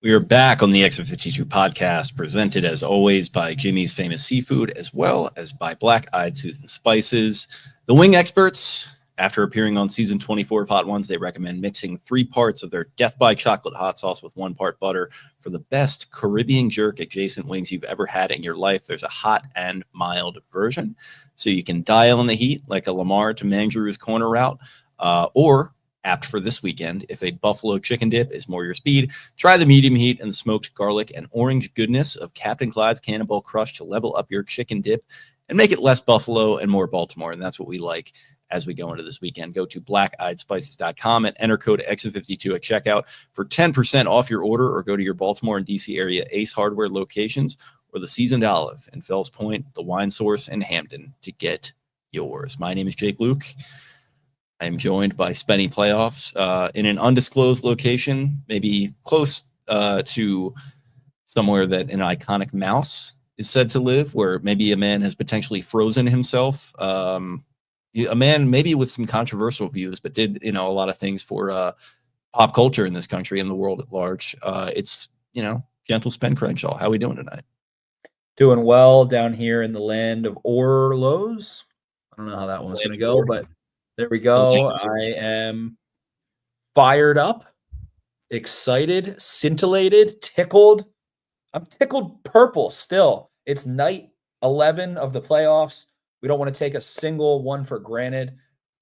We are back on the X52 podcast, presented as always by Jimmy's Famous Seafood, as well as by Black Eyed Susan Spices. The wing experts, after appearing on season 24 of Hot Ones, they recommend mixing 3 parts of their Death by Chocolate hot sauce with 1 part butter for the best Caribbean jerk adjacent wings you've ever had in your life. There's a hot and mild version, so you can dial in the heat like a Lamar to Mangaru's corner route, or apt for this weekend, if a buffalo chicken dip is more your speed, try the medium heat and smoked garlic and orange goodness of Captain Clyde's Cannonball Crush to level up your chicken dip and make it less buffalo and more Baltimore. And that's what we like as we go into this weekend. Go to blackeyedspices.com and enter code X52 at checkout for 10% off your order, or go to your Baltimore and DC area Ace Hardware locations or the Seasoned Olive in Fells Point, the Wine Source, and Hampton to get yours. My name is Jake Luke. I am joined by Spenny Playoffs in an undisclosed location, maybe close to somewhere that an iconic mouse is said to live, where maybe a man has potentially frozen himself. A man maybe with some controversial views, but did a lot of things for pop culture in this country and the world at large. It's gentle Spen Crenshaw. How are we doing tonight? Doing well down here in the land of Orlos. I don't know how that one's going to go, but there we go. I am fired up, excited, scintillated, tickled. I'm tickled purple still. It's night 11 of the playoffs. We don't want to take a single one for granted.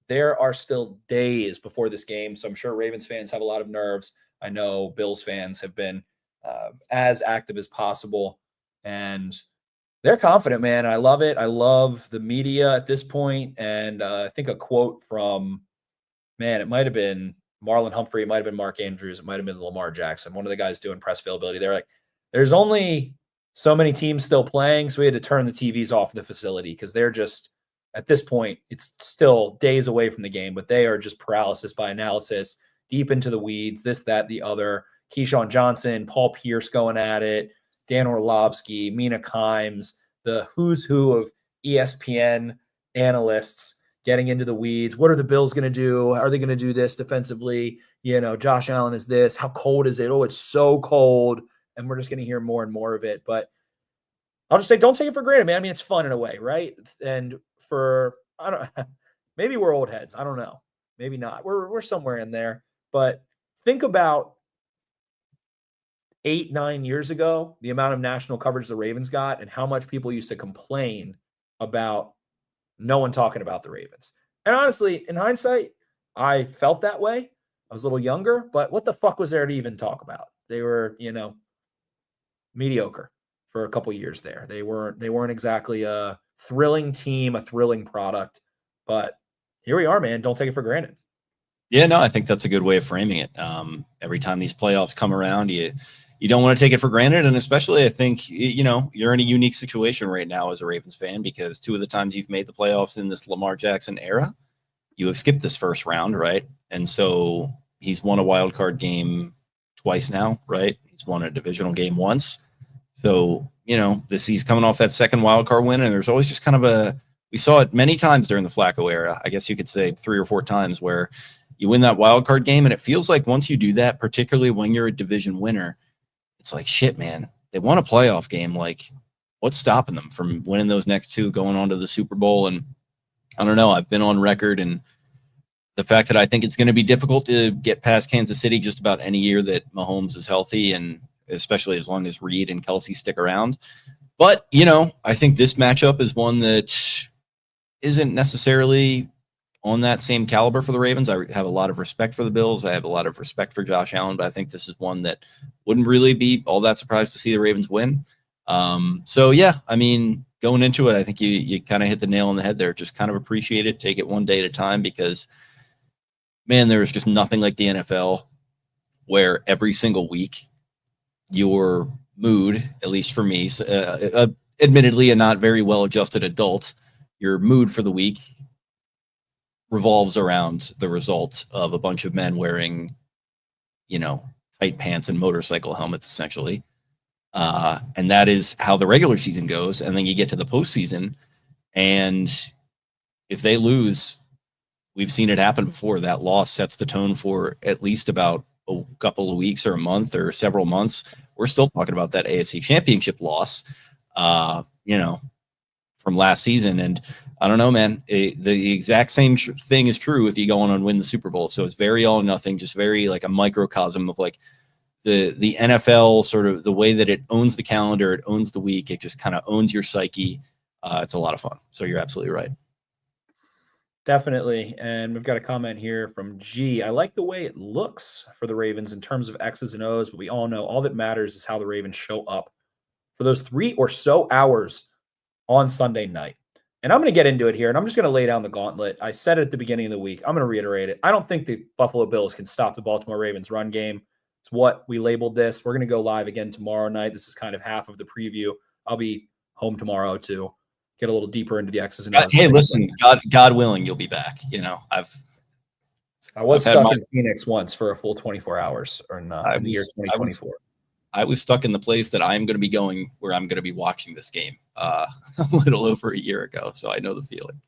There are still days before this game, so I'm sure Ravens fans have a lot of nerves. I know Bills fans have been as active as possible, and they're confident, man. I love it. I love the media at this point. And I think a quote from, it might have been Marlon Humphrey, it might have been Mark Andrews, it might have been Lamar Jackson, one of the guys doing press availability. They're like, there's only so many teams still playing, so we had to turn the TVs off the facility because they're just, at this point, it's still days away from the game, but they are just paralysis by analysis, deep into the weeds, this, that, the other. Keyshawn Johnson, Paul Pierce going at it, Dan Orlovsky, Mina Kimes, the who's who of ESPN analysts getting into the weeds. What are the Bills going to do? Are they going to do this defensively? Josh Allen is this. How cold is it? Oh, it's so cold. And we're just going to hear more and more of it. But I'll just say, don't take it for granted, man. I mean, it's fun in a way, right? And maybe we're old heads. I don't know. Maybe not. We're somewhere in there. But think about 8-9 years ago, the amount of national coverage the Ravens got and how much people used to complain about no one talking about the Ravens. And honestly, in hindsight, I felt that way. I was a little younger, but what the fuck was there to even talk about? They were, mediocre for a couple years there. They weren't exactly a thrilling team, a thrilling product, but here we are, man. Don't take it for granted. Yeah, no, I think that's a good way of framing it. Every time these playoffs come around, you don't want to take it for granted. And especially, I think, you're in a unique situation right now as a Ravens fan, because 2 of the times you've made the playoffs in this Lamar Jackson era, you have skipped this first round, right? And so he's won a wild card game twice now, right? He's won a divisional game once. So, he's coming off that second wild card win. And there's always just kind of we saw it many times during the Flacco era. I guess you could say 3 or 4 times where you win that wild card game. And it feels like once you do that, particularly when you're a division winner, it's like, shit, man, they won a playoff game. Like, what's stopping them from winning those next 2, going on to the Super Bowl? And I don't know. I've been on record, and the fact that I think it's going to be difficult to get past Kansas City just about any year that Mahomes is healthy, and especially as long as Reed and Kelsey stick around. But, I think this matchup is one that isn't necessarily on that same caliber for the Ravens. I have a lot of respect for the Bills. I have a lot of respect for Josh Allen, but I think this is one that wouldn't really be all that surprised to see the Ravens win. So yeah, I mean, going into it, I think you kind of hit the nail on the head there. Just kind of appreciate it, take it one day at a time, because man, there is just nothing like the NFL where every single week your mood, at least for me, admittedly a not very well-adjusted adult, your mood for the week revolves around the result of a bunch of men wearing, tight pants and motorcycle helmets, essentially. And that is how the regular season goes. And then you get to the postseason, and if they lose, we've seen it happen before. That loss sets the tone for at least about a couple of weeks or a month or several months, we're still talking about that AFC Championship loss, from last season. And I don't know, man, the exact same thing is true if you go on and win the Super Bowl. So it's very all or nothing, just very like a microcosm of like the NFL, sort of the way that it owns the calendar, it owns the week, it just kind of owns your psyche. It's a lot of fun. So you're absolutely right. Definitely. And we've got a comment here from G. I like the way it looks for the Ravens in terms of X's and O's, but we all know all that matters is how the Ravens show up for those 3 or so hours on Sunday night. And I'm going to get into it here, and I'm just going to lay down the gauntlet. I said it at the beginning of the week. I'm going to reiterate it. I don't think the Buffalo Bills can stop the Baltimore Ravens run game. It's what we labeled this. We're going to go live again tomorrow night. This is kind of half of the preview. I'll be home tomorrow to get a little deeper into the X's and O's. Hey, listen, God willing, you'll be back. I was stuck in Phoenix once for a full 24 hours in the year 2024. I was stuck in the place that I'm going to be going where I'm going to be watching this game a little over a year ago. So I know the feeling.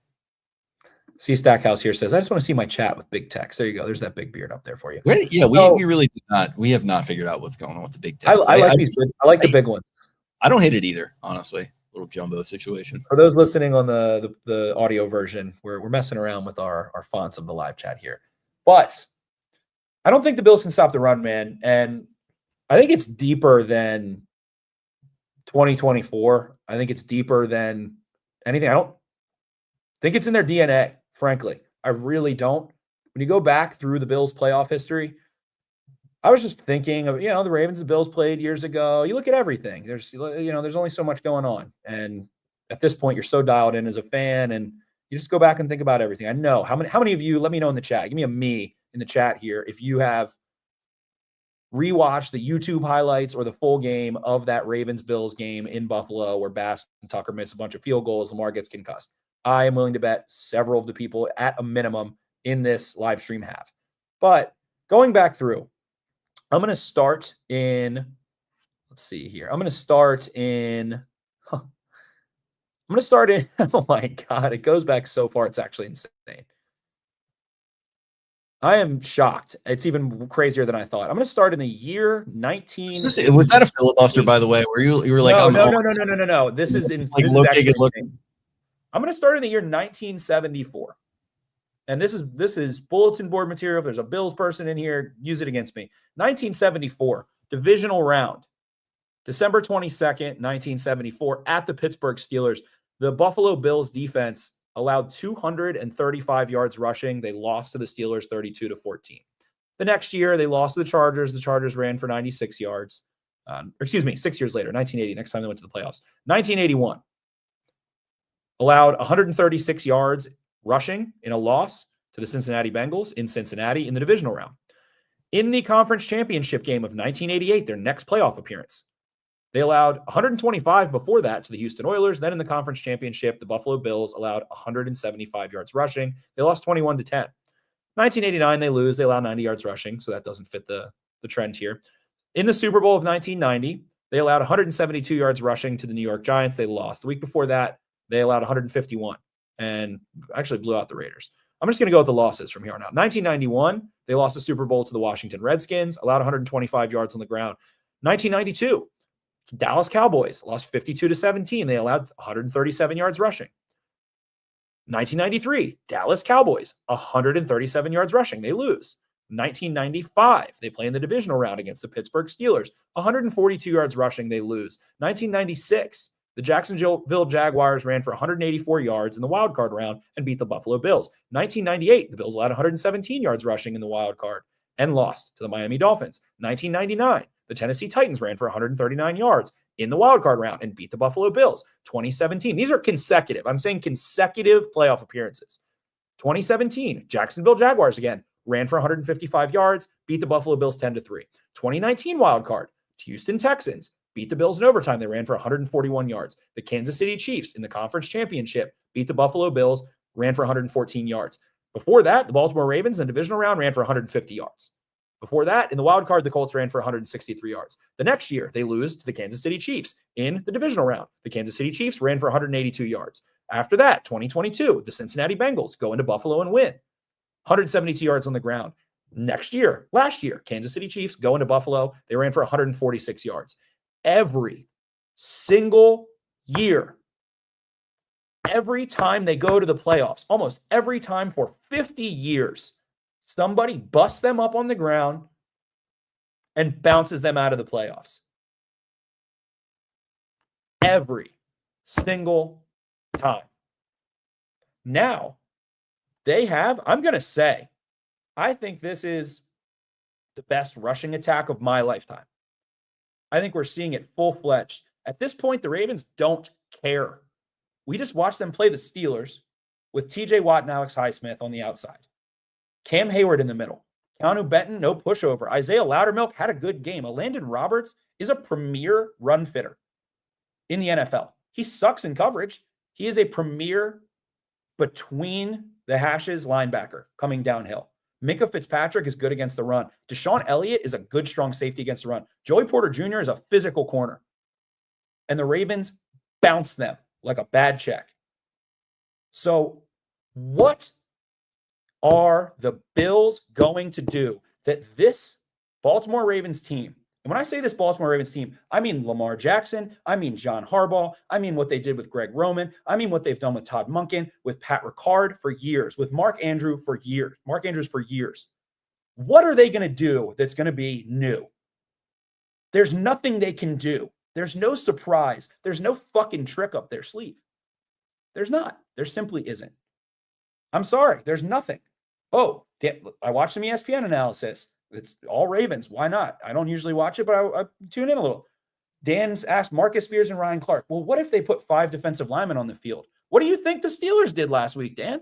See, Stackhouse here says, I just want to see my chat with Big Tex. There you go. There's that big beard up there for you. We really did not. We have not figured out what's going on with the Big Tex. I like the big ones. I don't hate it either, honestly. Little jumbo situation. For those listening on the audio version, we're messing around with our fonts of the live chat here. But I don't think the Bills can stop the run, man. And I think it's deeper than 2024. I think it's deeper than anything. I don't think it's in their DNA, frankly. I really don't. When you go back through the Bills' playoff history, I was just thinking of, the Ravens, the Bills played years ago. You look at everything. There's only so much going on. And at this point, you're so dialed in as a fan, and you just go back and think about everything. I know. How many of you, let me know in the chat. Give me a me in the chat here if you have rewatched the YouTube highlights or the full game of that Ravens-Bills game in Buffalo where Bass and Tucker miss a bunch of field goals, Lamar gets concussed. I am willing to bet several of the people at a minimum in this live stream have. But going back through, I'm going to start in, let's see here. I'm going to start in, oh my God, it goes back so far. It's actually insane. I am shocked. It's even crazier than I thought. I'm going to start in the year 19. Was that a filibuster, by the way, where you were like, no. This is in. Like, I'm going to start in the year 1974. And this is bulletin board material. If there's a Bills person in here, use it against me. 1974, divisional round. December 22nd, 1974, at the Pittsburgh Steelers. The Buffalo Bills defense allowed 235 yards rushing. They lost to the Steelers 32-14. The next year, they lost to the Chargers. The Chargers ran for 96 yards. 6 years later, 1980, next time they went to the playoffs. 1981, allowed 136 yards rushing in a loss to the Cincinnati Bengals in Cincinnati in the divisional round. In the conference championship game of 1988, their next playoff appearance, they allowed 125 before that to the Houston Oilers. Then in the conference championship, the Buffalo Bills allowed 175 yards rushing. They lost 21-10. 1989, they lose. They allow 90 yards rushing, so that doesn't fit the trend here. In the Super Bowl of 1990, they allowed 172 yards rushing to the New York Giants. They lost. The week before that, they allowed 151 and actually blew out the Raiders. I'm just going to go with the losses from here on out. 1991, they lost the Super Bowl to the Washington Redskins, allowed 125 yards on the ground. 1992, Dallas Cowboys lost 52-17. They allowed 137 yards rushing. 1993, Dallas Cowboys, 137 yards rushing. They lose. 1995, they play in the divisional round against the Pittsburgh Steelers, 142 yards rushing. They lose. 1996, the Jacksonville Jaguars ran for 184 yards in the wild card round and beat the Buffalo Bills. 1998, the Bills allowed 117 yards rushing in the wild card and lost to the Miami Dolphins. 1999, the Tennessee Titans ran for 139 yards in the wild card round and beat the Buffalo Bills. 2017, these are consecutive. I'm saying consecutive playoff appearances. 2017, Jacksonville Jaguars again ran for 155 yards, beat the Buffalo Bills 10-3. 2019 wild card, Houston Texans beat the Bills in overtime. They ran for 141 yards. The Kansas City Chiefs in the conference championship beat the Buffalo Bills, ran for 114 yards. Before that, the Baltimore Ravens in the divisional round ran for 150 yards. Before that, in the wild card, the Colts ran for 163 yards. The next year, they lose to the Kansas City Chiefs in the divisional round. The Kansas City Chiefs ran for 182 yards. After that, 2022, the Cincinnati Bengals go into Buffalo and win. 172 yards on the ground. Last year, Kansas City Chiefs go into Buffalo. They ran for 146 yards. Every single year, every time they go to the playoffs, almost every time for 50 years, somebody busts them up on the ground and bounces them out of the playoffs. Every single time. Now, they have, I'm going to say, I think this is the best rushing attack of my lifetime. I think we're seeing it full-fledged. At this point, the Ravens don't care. We just watched them play the Steelers with TJ Watt and Alex Highsmith on the outside. Cam Hayward in the middle. Keanu Benton, no pushover. Isaiah Loudermilk had a good game. Landon Roberts is a premier run fitter in the NFL. He sucks in coverage. He is a premier between the hashes linebacker coming downhill. Minka Fitzpatrick is good against the run. Deshaun Elliott is a good, strong safety against the run. Joey Porter Jr. is a physical corner. And the Ravens bounce them like a bad check. So what are the Bills going to do that this Baltimore Ravens team, and when I say this Baltimore Ravens team, I mean Lamar Jackson, I mean John Harbaugh, I mean what they did with Greg Roman, I mean what they've done with Todd Monken, with Pat Ricard for years, with Mark Andrews for years. What are they going to do that's going to be new? There's nothing they can do. There's no surprise. There's no fucking trick up their sleeve. There's not. There simply isn't. I'm sorry. There's nothing. Oh, I watched some ESPN analysis. It's all Ravens. Why not? I don't usually watch it, but I tune in a little. Dan's asked Marcus Spears and Ryan Clark, well, what if they put 5 defensive linemen on the field? What do you think the Steelers did last week, Dan?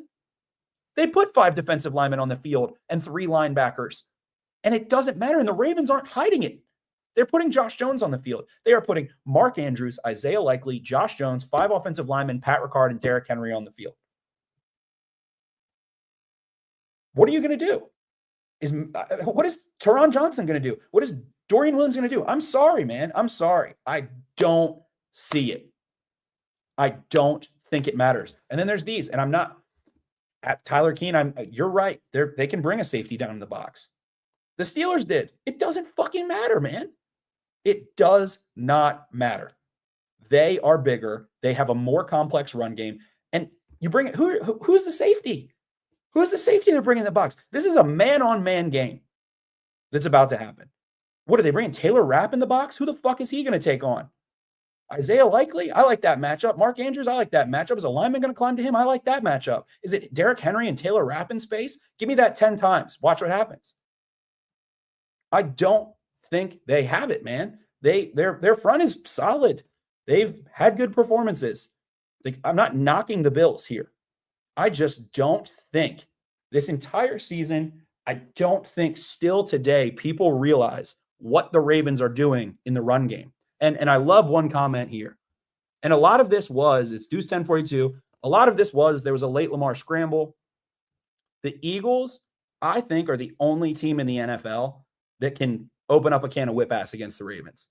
They put 5 defensive linemen on the field and 3 linebackers. And it doesn't matter. And the Ravens aren't hiding it. They're putting Josh Jones on the field. They are putting Mark Andrews, Isaiah Likely, Josh Jones, 5 offensive linemen, Pat Ricard, and Derrick Henry on the field. What are you going to do? What is Teron Johnson going to do? What is Dorian Williams going to do? I'm sorry, man. I'm sorry. I don't see it. I don't think it matters. And then there's these, and I'm not at Tyler Keene. You're right. They can bring a safety down in the box. The Steelers did. It doesn't fucking matter, man. It does not matter. They are bigger. They have a more complex run game. And you bring it. Who's the safety? Who's the safety they're bringing in the box? This is a man-on-man game that's about to happen. What are they bringing? Taylor Rapp in the box? Who the fuck is he going to take on? Isaiah Likely? I like that matchup. Mark Andrews? I like that matchup. Is a lineman going to climb to him? I like that matchup. Is it Derrick Henry and Taylor Rapp in space? Give me that 10 times. Watch what happens. I don't think they have it, man. Their front is solid. They've had good performances. I'm not knocking the Bills here. I just don't think this entire season, I don't think still today people realize what the Ravens are doing in the run game. And I love one comment here. And a lot of this was, it's Deuce 1042. A lot of this was there was a late Lamar scramble. The Eagles, I think, are the only team in the NFL that can open up a can of whip ass against the Ravens.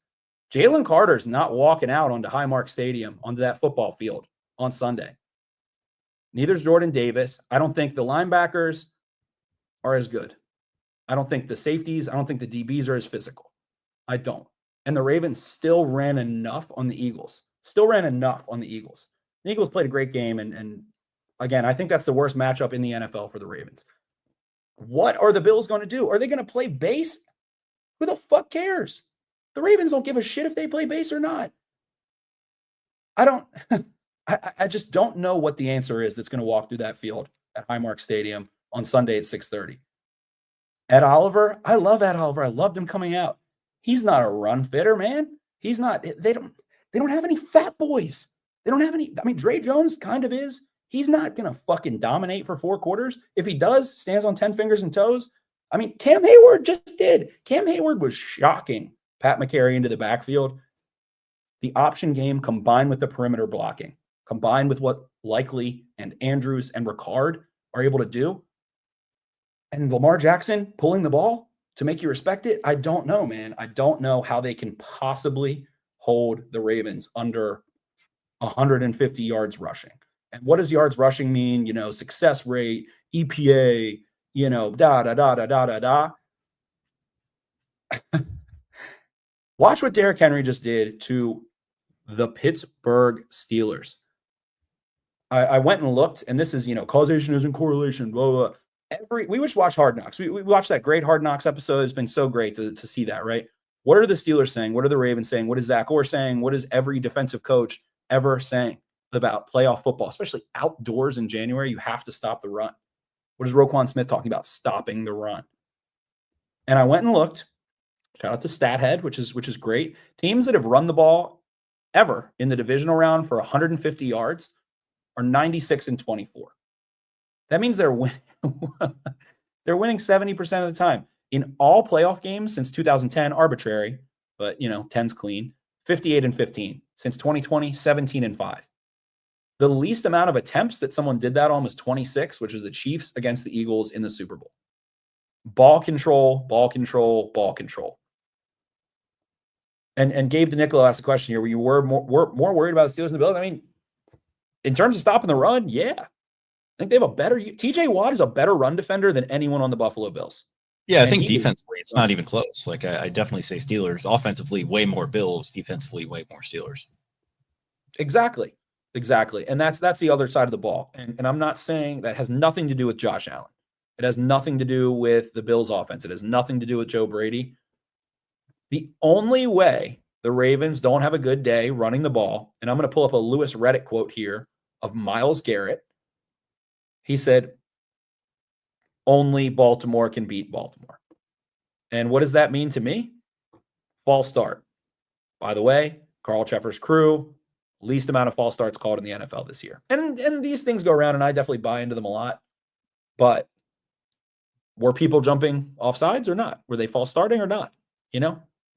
Jalen Carter's not walking out onto Highmark Stadium, onto that football field on Sunday. Neither's Jordan Davis. I don't think the linebackers are as good. I don't think the safeties, I don't think the DBs are as physical. I don't. And the Ravens still ran enough on the Eagles. The Eagles played a great game. And again, I think that's the worst matchup in the NFL for the Ravens. What are the Bills going to do? Are they going to play base? Who the fuck cares? The Ravens don't give a shit if they play base or not. I just don't know what the answer is that's going to walk through that field at Highmark Stadium on Sunday at 6:30. Ed Oliver, I love Ed Oliver. I loved him coming out. He's not a run fitter, man. He's not. They don't have any fat boys. They don't have any. I mean, Dre Jones kind of is. He's not going to fucking dominate for 4 quarters. If he does, stands on 10 fingers and toes. I mean, Cam Hayward just did. Cam Hayward was shocking Pat McCary into the backfield. The option game combined with the perimeter blocking, combined with what Likely and Andrews and Ricard are able to do, and Lamar Jackson pulling the ball to make you respect it, I don't know, man. I don't know how they can possibly hold the Ravens under 150 yards rushing. And what does yards rushing mean? Success rate, EPA, da da da da da da da. Watch what Derrick Henry just did to the Pittsburgh Steelers. I went and looked, and this is, causation isn't correlation, blah, blah, blah. We just watched Hard Knocks. We watched that great Hard Knocks episode. It's been so great to see that, right? What are the Steelers saying? What are the Ravens saying? What is Zach Orr saying? What is every defensive coach ever saying about playoff football, especially outdoors in January? You have to stop the run. What is Roquan Smith talking about? Stopping the run. And I went and looked. Shout out to StatHead, which is great. Teams that have run the ball ever in the divisional round for 150 yards are 96-24. That means they're winning 70% of the time. In all playoff games since 2010, arbitrary, but 10's clean, 58-15. Since 2020, 17-5. The least amount of attempts that someone did that on was 26, which is the Chiefs against the Eagles in the Super Bowl. Ball control, ball control, ball control. And Gabe DeNicola asked a question here where you were more worried about the Steelers and the Bills. I mean, in terms of stopping the run, yeah. I think they have a better – TJ Watt is a better run defender than anyone on the Buffalo Bills. Yeah, I think defensively it's not even close. Like, I definitely say Steelers. Offensively, way more Bills. Defensively, way more Steelers. Exactly. And that's the other side of the ball. And I'm not saying that has nothing to do with Josh Allen. It has nothing to do with the Bills' offense. It has nothing to do with Joe Brady. The only way the Ravens don't have a good day running the ball, and I'm going to pull up a Louis Riddick quote here of Myles Garrett. He said, only Baltimore can beat Baltimore. And what does that mean to me? False start. By the way, Carl Cheffers' crew, least amount of false starts called in the NFL this year. And these things go around, and I definitely buy into them a lot. But were people jumping offsides or not? Were they false starting or not?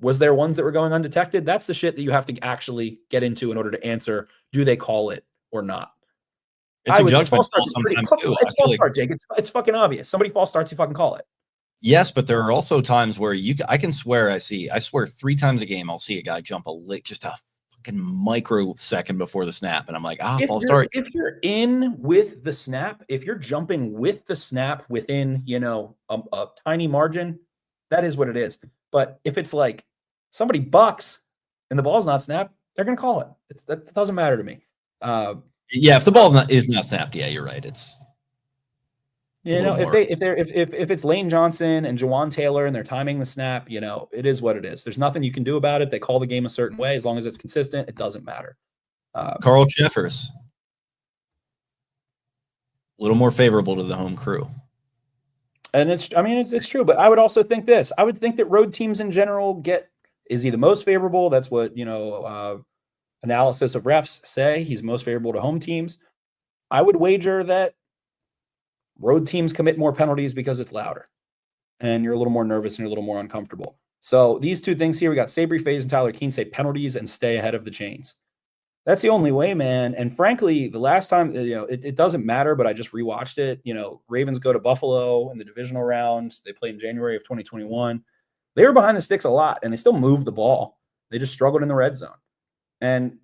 Was there ones that were going undetected? That's the shit that you have to actually get into in order to answer, do they call it or not? It's a judgment call sometimes too. It's false start, Jake. It's fucking obvious. Somebody false starts, you fucking call it. Yes, but there are also times where I can swear I swear 3 times a game I'll see a guy jump just a fucking microsecond before the snap, and I'm like, false start. If you're in with the snap, if you're jumping with the snap within, a tiny margin, that is what it is. But if it's like somebody bucks and the ball's not snapped, they're going to call it. That doesn't matter to me. Yeah, if the ball is not snapped, yeah, you're right. It's if it's Lane Johnson and Jawan Taylor and they're timing the snap, it is what it is. There's nothing you can do about it. They call the game a certain way. As long as it's consistent, it doesn't matter. Carl Cheffers, a little more favorable to the home crew. And it's true, but I would also think this. I would think that road teams in general is he the most favorable? That's what, analysis of refs say. He's most favorable to home teams. I would wager that road teams commit more penalties because it's louder and you're a little more nervous and you're a little more uncomfortable. So these two things here, we got Sabri Faze and Tyler Keene say penalties and stay ahead of the chains. That's the only way, man. And frankly, the last time, it doesn't matter, but I just rewatched it. Ravens go to Buffalo in the divisional round. They played in January of 2021. They were behind the sticks a lot, and they still moved the ball. They just struggled in the red zone. And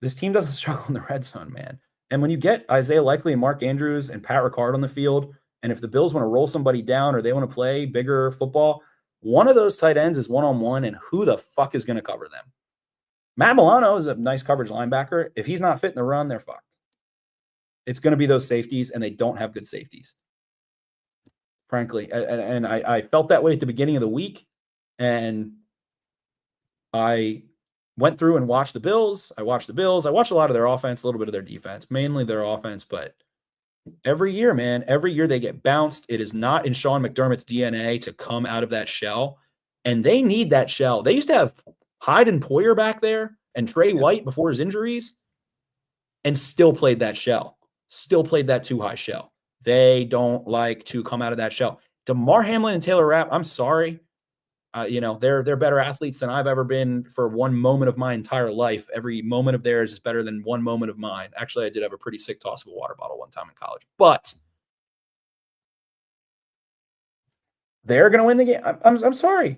this team doesn't struggle in the red zone, man. And when you get Isaiah Likely and Mark Andrews and Pat Ricard on the field, and if the Bills want to roll somebody down or they want to play bigger football, one of those tight ends is one-on-one, and who the fuck is going to cover them? Matt Milano is a nice coverage linebacker. If he's not fitting the run, they're fucked. It's going to be those safeties, and they don't have good safeties, frankly. And I felt that way at the beginning of the week, and I went through and watched the Bills. I watched a lot of their offense, a little bit of their defense, mainly their offense. But every year, man, they get bounced. It is not in Sean McDermott's DNA to come out of that shell, and they need that shell. They used to have Hyde and Poyer back there and Trey White before his injuries, and still played that shell, still played that too high shell. They don't like to come out of that shell. DeMar Hamlin and Taylor Rapp, I'm sorry. They're better athletes than I've ever been for one moment of my entire life. Every moment of theirs is better than one moment of mine. Actually, I did have a pretty sick toss of a water bottle one time in college, but they're going to win the game. I'm sorry.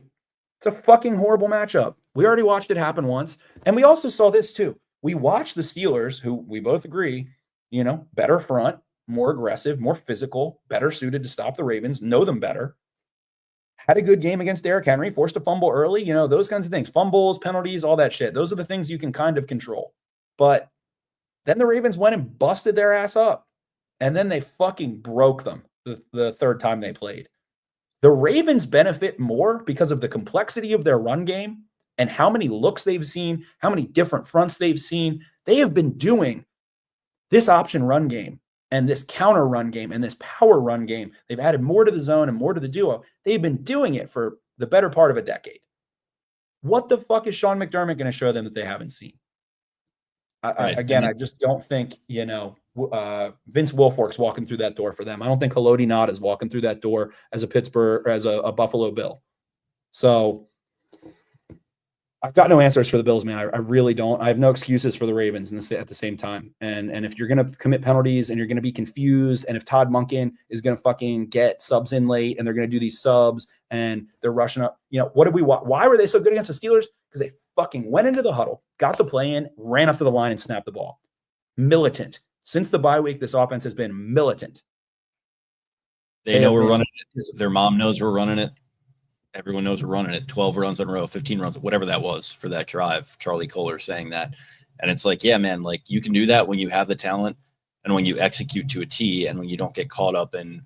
It's a fucking horrible matchup. We already watched it happen once. And we also saw this too. We watched the Steelers, who we both agree, better front, more aggressive, more physical, better suited to stop the Ravens, know them better. Had a good game against Derrick Henry, forced a fumble early, those kinds of things. Fumbles, penalties, all that shit. Those are the things you can kind of control. But then the Ravens went and busted their ass up. And then they fucking broke them the third time they played. The Ravens benefit more because of the complexity of their run game and how many looks they've seen, how many different fronts they've seen. They have been doing this option run game and this counter run game and this power run game. They've added more to the zone and more to the duo. They've been doing it for the better part of a decade. What the fuck is Sean McDermott going to show them that they haven't seen? I just don't think, Vince Wilfork's walking through that door for them. I don't think Haloti Ngata is walking through that door as a Pittsburgh, or as a Buffalo Bill. So I've got no answers for the Bills, man. I really don't. I have no excuses for the Ravens at the same time. And if you're going to commit penalties and you're going to be confused, and if Todd Monken is going to fucking get subs in late and they're going to do these subs and they're rushing up, why were they so good against the Steelers? Because they fucking went into the huddle, got the play in, ran up to the line and snapped the ball. Militant. Since the bye week, this offense has been militant. They know we're running it. Their mom knows we're running it. Everyone knows we're running it. 12 runs in a row, 15 runs, whatever that was for that drive. Charlie Kohler saying that. And it's like, yeah, man, like you can do that when you have the talent and when you execute to a T and when you don't get caught up in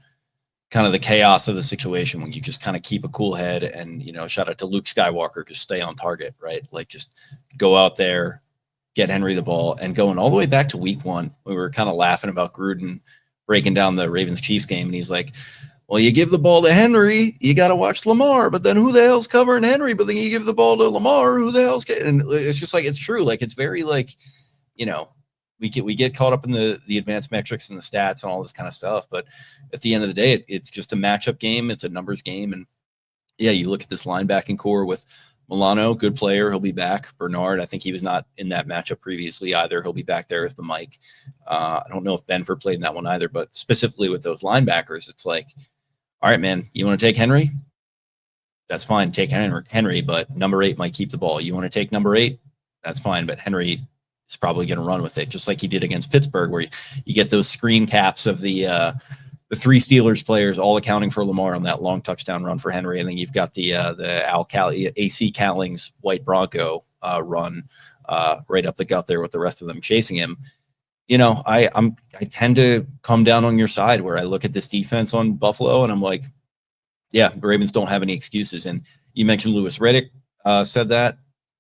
kind of the chaos of the situation, when you just kind of keep a cool head and, shout out to Luke Skywalker, just stay on target, right? Like just go out there, get Henry the ball. And going all the way back to week 1, we were kind of laughing about Gruden breaking down the Ravens-Chiefs game. And he's like, well, you give the ball to Henry, you got to watch Lamar, but then who the hell's covering Henry? But then you give the ball to Lamar, who the hell's getting? And it's just like, it's true. Like, it's very like, we get caught up in the advanced metrics and the stats and all this kind of stuff. But at the end of the day, it's just a matchup game. It's a numbers game. And yeah, you look at this linebacking core with Milano, good player. He'll be back. Bernard, I think he was not in that matchup previously either. He'll be back there as the Mike. I don't know if Benford played in that one either, but specifically with those linebackers, it's like, all right, man, you want to take Henry? That's fine. Take Henry, but number 8 might keep the ball. You want to take number 8? That's fine, but Henry is probably going to run with it, just like he did against Pittsburgh, where you get those screen caps of the 3 Steelers players all accounting for Lamar on that long touchdown run for Henry, and then you've got the AC Cowlings White Bronco run right up the gut there with the rest of them chasing him. I tend to come down on your side where I look at this defense on Buffalo and I'm like, yeah, the Ravens don't have any excuses. And you mentioned Louis Riddick said that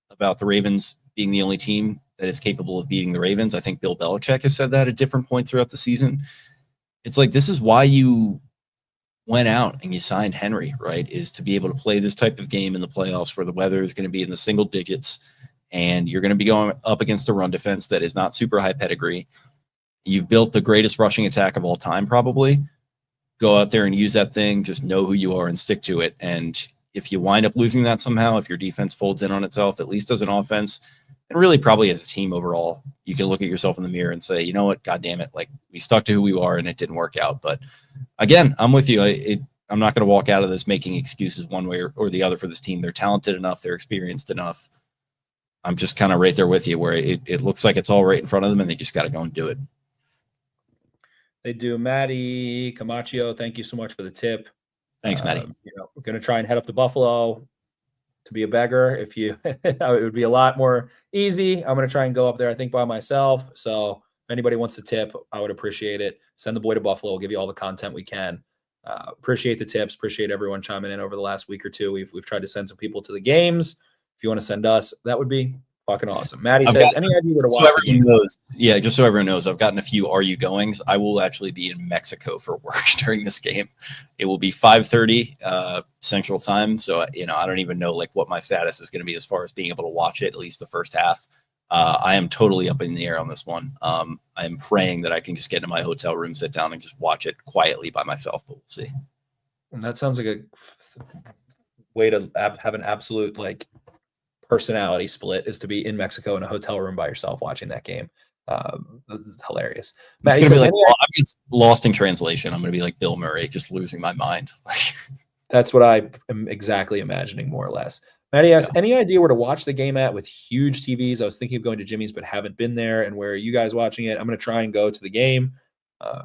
about the Ravens being the only team that is capable of beating the Ravens. I think Bill Belichick has said that at different points throughout the season. It's like, this is why you went out and you signed Henry, right? Is to be able to play this type of game in the playoffs where the weather is going to be in the single digits. And you're going to be going up against a run defense that is not super high pedigree. You've built the greatest rushing attack of all time, probably. Go out there and use that thing. Just know who you are and stick to it. And if you wind up losing that somehow, if your defense folds in on itself, at least as an offense, and really probably as a team overall, you can look at yourself in the mirror and say, you know what, God damn it, like we stuck to who we are and it didn't work out. But again, I'm with you. I'm not going to walk out of this making excuses one way or the other for this team. They're talented enough. They're experienced enough. I'm just kind of right there with you where it looks like it's all right in front of them and they just got to go and do it. They do. Maddie Camacho, thank you so much for the tip. Thanks, Maddie. We're going to try and head up to Buffalo to be a beggar. If you, it would be a lot more easy. I'm going to try and go up there, I think, by myself. So if anybody wants to tip, I would appreciate it. Send the boy to Buffalo. We'll give you all the content we can. Appreciate the tips. Appreciate everyone chiming in over the last week or two. We've tried to send some people to the games. If you want to send us, that would be fucking awesome. Maddie says, any idea where to watch the game? Yeah, just so everyone knows, I've gotten a few Are You Goings. I will actually be in Mexico for work during this game. It will be 5:30 Central Time. So, I don't even know like what my status is going to be as far as being able to watch it, at least the first half. I am totally up in the air on this one. I am praying that I can just get into my hotel room, sit down, and just watch it quietly by myself, but we'll see. And that sounds like a way to have an absolute like personality split, is to be in Mexico in a hotel room by yourself watching that game. This is hilarious. Matt, it's gonna be like lost in translation. I'm going to be like Bill Murray, just losing my mind. That's what I am exactly imagining, more or less. Maddie asks, any idea where to watch the game at with huge TVs? I was thinking of going to Jimmy's, but haven't been there. And where are you guys watching it? I'm going to try and go to the game.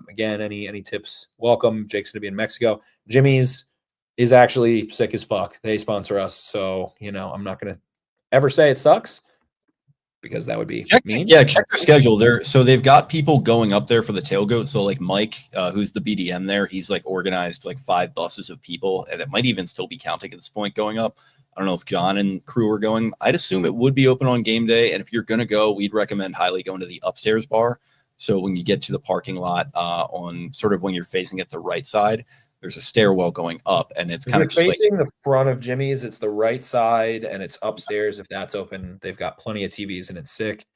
Again, any tips? Welcome. Jake's gonna be in Mexico. Jimmy's is actually sick as fuck. They sponsor us, so I'm not gonna ever say it sucks because that would be mean. Yeah, check their schedule. They've got people going up there for the tailgate. So like Mike, who's the BDM there, he's like organized like 5 buses of people, and it might even still be counting at this point going up. I don't know if John and crew are going. I'd assume it would be open on game day, and if you're gonna go, we'd recommend highly going to the upstairs bar. So when you get to the parking lot, on sort of when you're facing it the right side, there's a stairwell going up, and it's kind of just facing the front of Jimmy's. It's the right side, and it's upstairs. If that's open, they've got plenty of TVs, and it's sick.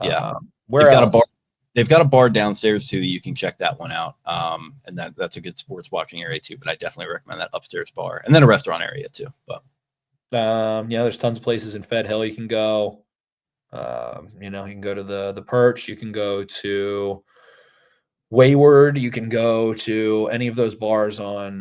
Yeah, where they've else? got a bar. They've got a bar downstairs too. You can check that one out, and that's a good sports watching area too. But I definitely recommend that upstairs bar, and then a restaurant area too. But there's tons of places in Fed Hill you can go. You can go to the Perch. You can go to Wayward. You can go to any of those bars on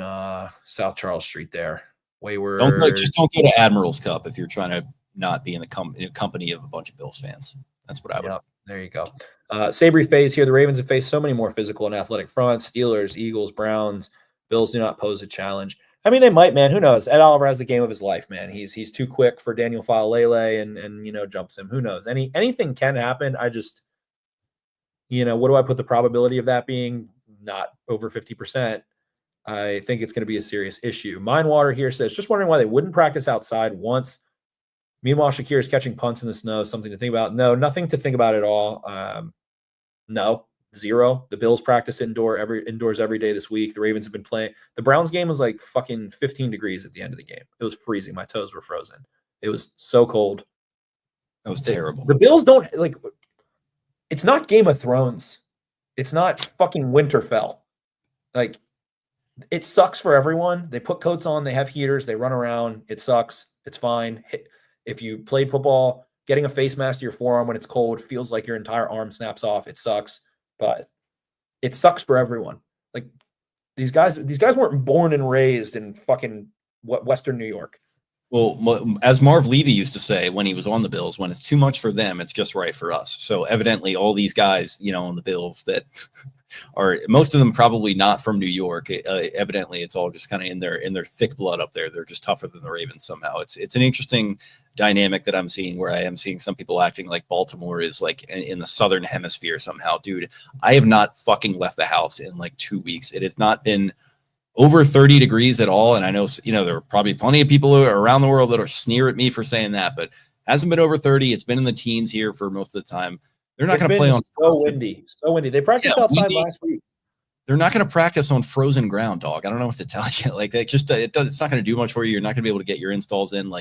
South Charles Street there. Wayward. Don't go to Admiral's Cup if you're trying to not be in the company of a bunch of Bills fans. That's what I would. Yep, there you go. Sabry phase here. The Ravens have faced so many more physical and athletic fronts. Steelers, Eagles, Browns. Bills do not pose a challenge. I mean, they might, man. Who knows? Ed Oliver has the game of his life, man. He's too quick for Daniel Faalele and jumps him. Who knows? Anything can happen. I just, what do I put the probability of that being? Not over 50%. I think it's going to be a serious issue. Minewater here says, just wondering why they wouldn't practice outside once. Meanwhile, Shakir is catching punts in the snow. Something to think about. No, nothing to think about at all. No, zero. The Bills practice indoors every day this week. The Ravens have been playing. The Browns game was like fucking 15 degrees at the end of the game. It was freezing. My toes were frozen. It was so cold. That was terrible. The Bills don't it's not Game of Thrones. It's not fucking Winterfell. It sucks for everyone. They put coats on. They have heaters. They run around. It sucks. It's fine. If you played football, getting a face mask to your forearm when it's cold feels like your entire arm snaps off. It sucks, but it sucks for everyone. These guys weren't born and raised in fucking Western New York. Well, as Marv Levy used to say when he was on the Bills, when it's too much for them, it's just right for us. So evidently all these guys, on the Bills that are, most of them probably not from New York. Evidently it's all just kind of in their thick blood up there. They're just tougher than the Ravens somehow. It's an interesting dynamic that I'm seeing, where I am seeing some people acting like Baltimore is like in the Southern hemisphere somehow. Dude, I have not fucking left the house in like 2 weeks. It has not been over 30 degrees at all. And I know, there are probably plenty of people around the world that are sneer at me for saying that, but hasn't been over 30. It's been in the teens here for most of the time. They're not going to play on so windy. They practiced outside last week. They're not going to practice on frozen ground, dog. I don't know what to tell you. It's not going to do much for you. You're not going to be able to get your installs in.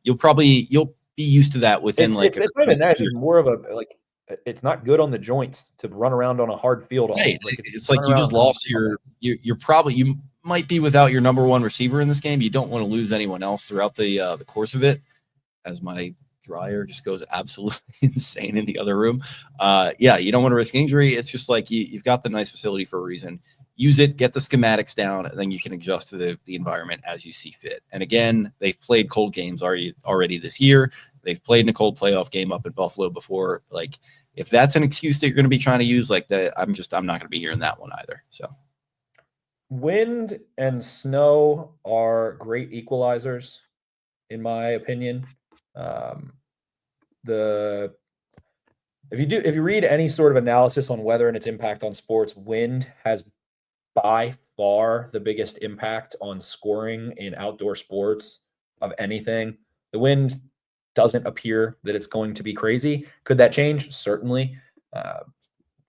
You'll be used to that within it's not even that. It's just more of it's not good on the joints to run around on a hard field. Right. It's like you just lost you might be without your number one receiver in this game. You don't want to lose anyone else throughout the course of it, as my dryer just goes absolutely insane in the other room. You don't want to risk injury. It's just like you've got the nice facility for a reason. Use it, get the schematics down, and then you can adjust to the environment as you see fit. And again, they've played cold games already this year. They've played in a cold playoff game up in Buffalo before. If that's an excuse that you're going to be trying to use like that, I'm not going to be hearing that one either. So wind and snow are great equalizers, in my opinion. If you read any sort of analysis on weather and its impact on sports, wind has by far the biggest impact on scoring in outdoor sports of anything. The wind doesn't appear that it's going to be crazy. Could that change? Certainly.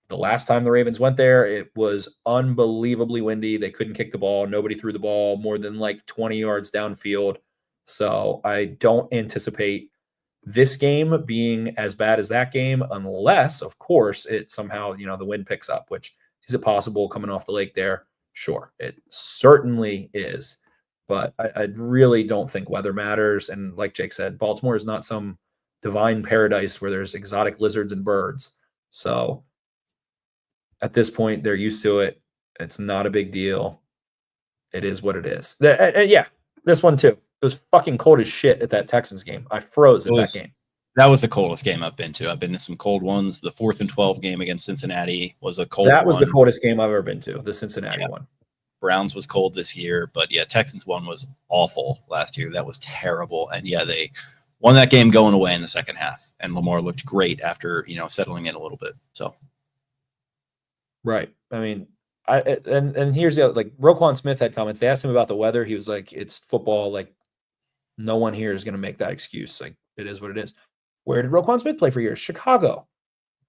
The last time the Ravens went there, it was unbelievably windy. They couldn't kick the ball. Nobody threw the ball more than 20 yards downfield. So I don't anticipate this game being as bad as that game, unless, of course, it somehow, the wind picks up, which is it possible coming off the lake there? Sure, it certainly is. But I really don't think weather matters. And like Jake said, Baltimore is not some divine paradise where there's exotic lizards and birds. So at this point, they're used to it. It's not a big deal. It is what it is. Yeah, this one too. It was fucking cold as shit at that Texans game. I froze at that game. That was the coldest game I've been to. I've been to some cold ones. The 4th and 12 game against Cincinnati was a cold That was the one. coldest game I've ever been to, the Cincinnati one. Browns was cold this year, but yeah, Texans one was awful last year. That was terrible. And yeah, they won that game going away in the second half. And Lamar looked great after, settling in a little bit. So right. I mean, and here's the other, like Roquan Smith had comments. They asked him about the weather. He was like, it's football. Like no one here is going to make that excuse. Like it is what it is. Where did Roquan Smith play for years? Chicago.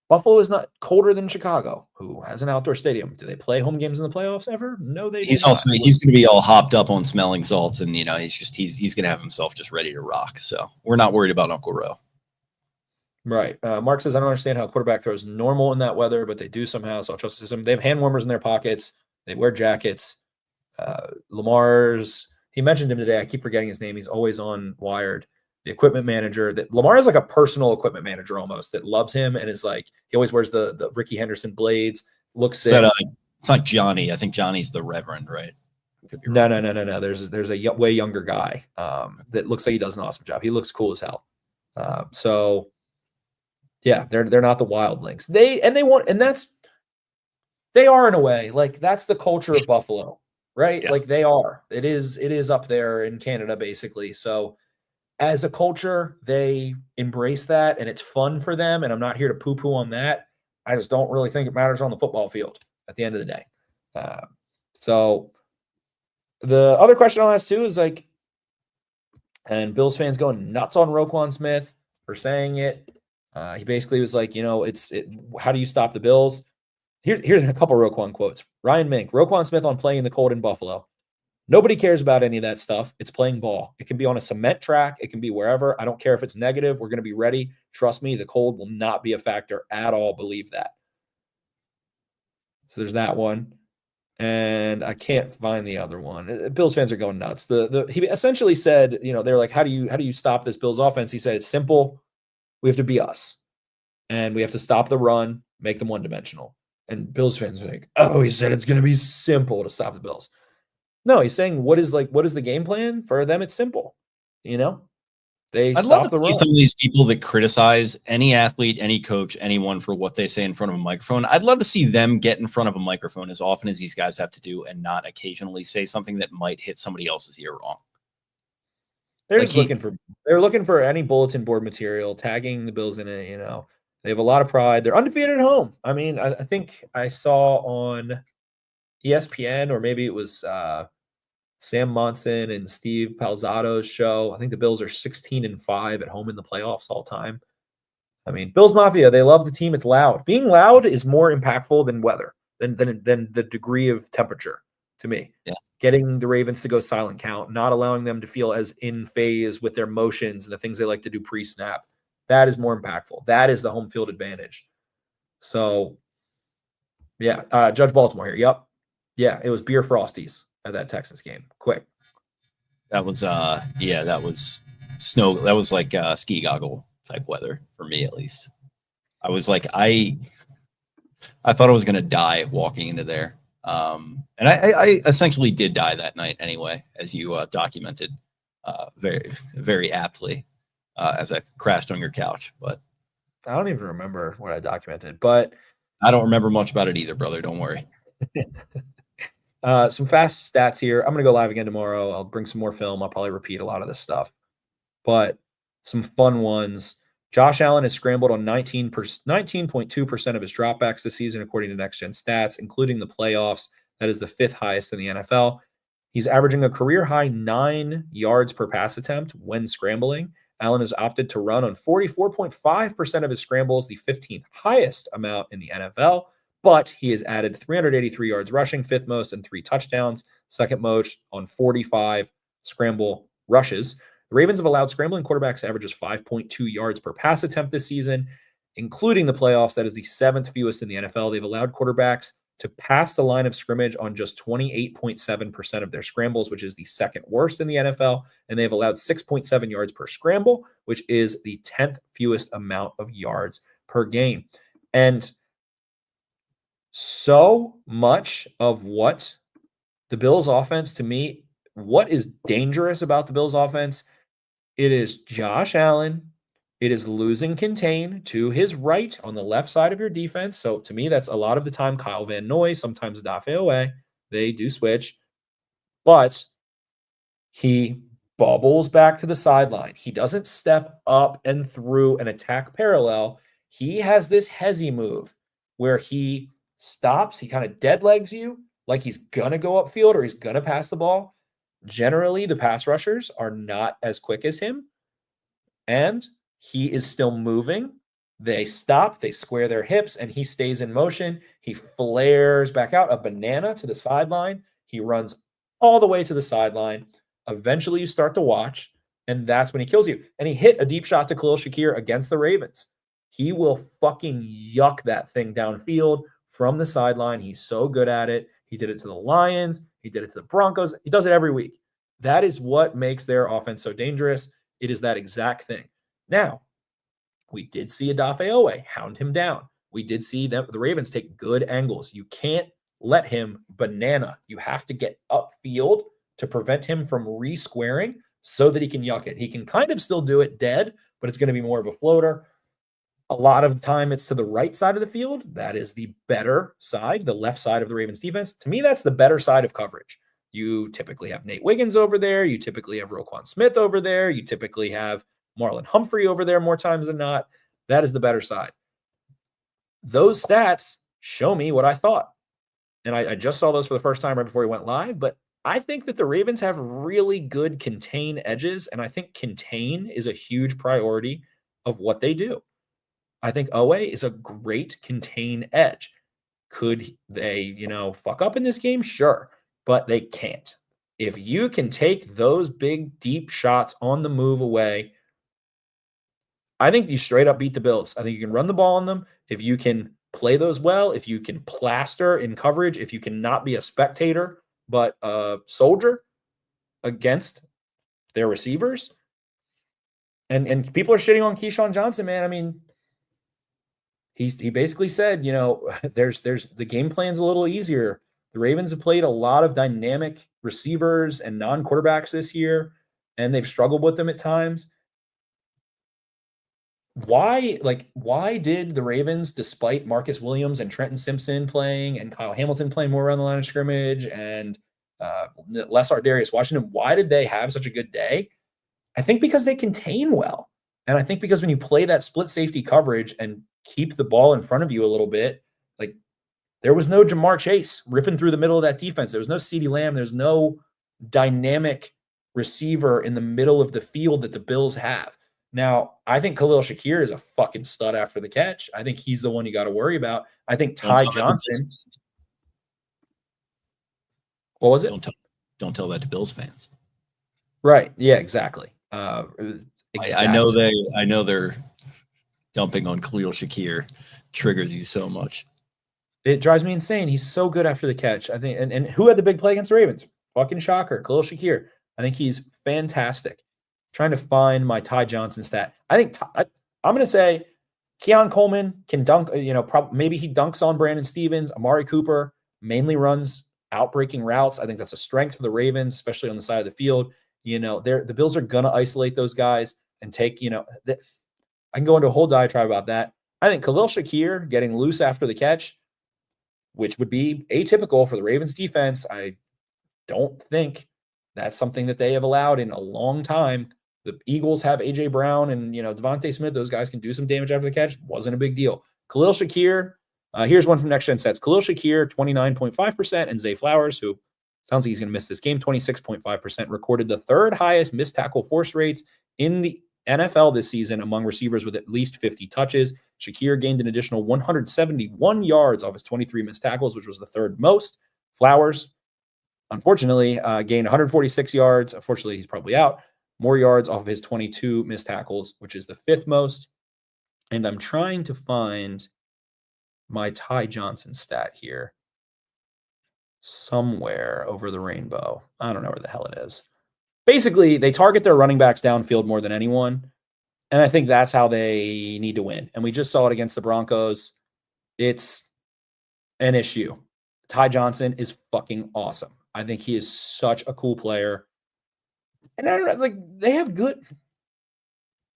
Buffalo is not colder than Chicago, who has an outdoor stadium. Do they play home games in the playoffs ever? No, they he's do also not. he's going to be all hopped up on smelling salts, and he's going to have himself just ready to rock. So we're not worried about Uncle Roe. Right. Mark says, I don't understand how a quarterback throws normal in that weather, but they do somehow. So I'll trust the system. They have hand warmers in their pockets. They wear jackets. Lamar's, he mentioned him today. I keep forgetting his name. He's always on Wired. The equipment manager that Lamar is like a personal equipment manager almost that loves him and is like, he always wears the Ricky Henderson blades, looks sick. It's not Johnny. I think Johnny's the Reverend, right? No. There's a way younger guy that looks like he does an awesome job. He looks cool as hell. So yeah, they're not the wildlings. They are in a way, like that's the culture of Buffalo, right? Yeah. Like they are. It is up there in Canada, basically. So as a culture, they embrace that and it's fun for them. And I'm not here to poo-poo on that. I just don't really think it matters on the football field at the end of the day. So the other question I'll ask too is like, and Bills fans going nuts on Roquan Smith for saying it. He basically was like, how do you stop the Bills? Here's a couple Roquan quotes. Ryan Mink, Roquan Smith on playing the cold in Buffalo. Nobody cares about any of that stuff. It's playing ball. It can be on a cement track. It can be wherever. I don't care if it's negative. We're going to be ready. Trust me, the cold will not be a factor at all. Believe that. So there's that one. And I can't find the other one. Bills fans are going nuts. He essentially said, they're like, how do you stop this Bills offense? He said, it's simple. We have to be us. And we have to stop the run, make them one-dimensional. And Bills fans are like, oh, he said it's going to be simple to stop the Bills. No, he's saying what is the game plan? For them, it's simple. I'd love to see some of these people that criticize any athlete, any coach, anyone for what they say in front of a microphone. I'd love to see them get in front of a microphone as often as these guys have to do and not occasionally say something that might hit somebody else's ear wrong. They're looking for any bulletin board material, tagging the Bills in it. They have a lot of pride. They're undefeated at home. I mean, I think I saw on ESPN, or maybe it was Sam Monson and Steve Palzato's show. I think the Bills are 16-5 at home in the playoffs all time. I mean, Bills Mafia, they love the team. It's loud. Being loud is more impactful than weather, than the degree of temperature to me. Yeah. Getting the Ravens to go silent count, not allowing them to feel as in phase with their motions and the things they like to do pre-snap. That is more impactful. That is the home field advantage. So, yeah, Judge Baltimore here. Yep. Yeah, it was beer Frosties at that Texas game. Quick. That was that was snow. That was like ski goggle type weather for me, at least. I was like, I thought I was gonna die walking into there. And I essentially did die that night anyway, as you documented very, very aptly as I crashed on your couch. But I don't even remember what I documented, but I don't remember much about it either, brother. Don't worry. Some fast stats here. I'm going to go live again tomorrow. I'll bring some more film. I'll probably repeat a lot of this stuff, but some fun ones. Josh Allen has scrambled on 19.2% of his dropbacks this season, according to Next Gen Stats, including the playoffs. That is the 5th highest in the NFL. He's averaging a career high 9 yards per pass attempt when scrambling. Allen has opted to run on 44.5% of his scrambles, the 15th highest amount in the NFL. But he has added 383 yards rushing, 5th most, and 3 touchdowns, 2nd most on 45 scramble rushes. The Ravens have allowed scrambling quarterbacks averages 5.2 yards per pass attempt this season, including the playoffs. That is the 7th fewest in the NFL. They've allowed quarterbacks to pass the line of scrimmage on just 28.7% of their scrambles, which is the 2nd worst in the NFL. And they've allowed 6.7 yards per scramble, which is the 10th fewest amount of yards per game. And so much of what the Bills offense, to me, what is dangerous about the Bills offense, it is Josh Allen It is losing contain to his right on the left side of your defense. So to me, that's a lot of the time Kyle Van Noy, sometimes Dafe Owe. They do switch, but he bubbles back to the sideline. He doesn't step up and through and attack parallel. He has this hezzy move where he stops, he kind of dead legs you like he's going to go upfield or he's going to pass the ball. Generally, the pass rushers are not as quick as him, and he is still moving. They stop, they square their hips, and he stays in motion. He flares back out a banana to the sideline. He runs all the way to the sideline. Eventually, you start to watch, and that's when he kills you. And he hit a deep shot to Khalil Shakir against the Ravens. He will fucking yuck that thing downfield from the sideline. He's so good at it. He did it to the Lions. He did it to the Broncos. He does it every week. That is what makes their offense so dangerous. It is that exact thing. Now, we did see Dafe Owe hound him down. We did see that the Ravens take good angles. You can't let him banana. You have to get upfield to prevent him from re-squaring so that he can yuck it. He can kind of still do it dead, but it's going to be more of a floater. A lot of the time it's to the right side of the field. That is the better side, the left side of the Ravens defense. To me, that's the better side of coverage. You typically have Nate Wiggins over there. You typically have Roquan Smith over there. You typically have Marlon Humphrey over there more times than not. That is the better side. Those stats show me what I thought. And I just saw those for the first time right before we went live, but I think that the Ravens have really good contain edges, and I think contain is a huge priority of what they do. I think Owe is a great contain edge. Could they, fuck up in this game? Sure, but they can't. If you can take those big, deep shots on the move away, I think you straight up beat the Bills. I think you can run the ball on them. If you can play those well, if you can plaster in coverage, if you can not be a spectator, but a soldier against their receivers. And people are shitting on Keyshawn Johnson, man. I mean, he basically said, there's the game plan's a little easier. The Ravens have played a lot of dynamic receivers and non-quarterbacks this year, and they've struggled with them at times. Why did the Ravens, despite Marcus Williams and Trenton Simpson playing and Kyle Hamilton playing more around the line of scrimmage and less Darius Washington, why did they have such a good day? I think because they contain well. And I think because when you play that split safety coverage and keep the ball in front of you a little bit, like there was no Jamar Chase ripping through the middle of that defense. There was no CeeDee Lamb. There's no dynamic receiver in the middle of the field that the Bills have. Now, I think Khalil Shakir is a fucking stud after the catch. I think he's the one you got to worry about. I think Ty Johnson. What was it? Don't tell that to Bills fans. Right. Yeah, exactly. Exactly. I know they're dumping on Khalil Shakir triggers you so much. It drives me insane. He's so good after the catch. I think, and who had the big play against the Ravens? Fucking shocker. Khalil Shakir. I think he's fantastic. Trying to find my Ty Johnson stat. I think I'm going to say Keon Coleman can dunk. Maybe he dunks on Brandon Stevens. Amari Cooper mainly runs outbreaking routes. I think that's a strength for the Ravens, especially on the side of the field. The Bills are going to isolate those guys and take. I can go into a whole diatribe about that. I think Khalil Shakir getting loose after the catch, which would be atypical for the Ravens defense. I don't think that's something that they have allowed in a long time. The Eagles have A.J. Brown and, Devontae Smith. Those guys can do some damage after the catch. Wasn't a big deal. Khalil Shakir, here's one from Next Gen Sets. Khalil Shakir, 29.5%, and Zay Flowers, who sounds like he's going to miss this game, 26.5%, recorded the third highest missed tackle force rates in the NFL this season among receivers with at least 50 touches. Shakir gained an additional 171 yards off his 23 missed tackles, which was the third most. Flowers, unfortunately, gained 146 yards. Unfortunately, he's probably out. More yards off of his 22 missed tackles, which is the fifth most. And I'm trying to find my Ty Johnson stat here somewhere over the rainbow. I don't know where the hell it is. Basically, they target their running backs downfield more than anyone. And I think that's how they need to win. And we just saw it against the Broncos. It's an issue. Ty Johnson is fucking awesome. I think he is such a cool player. And I don't know, they have good.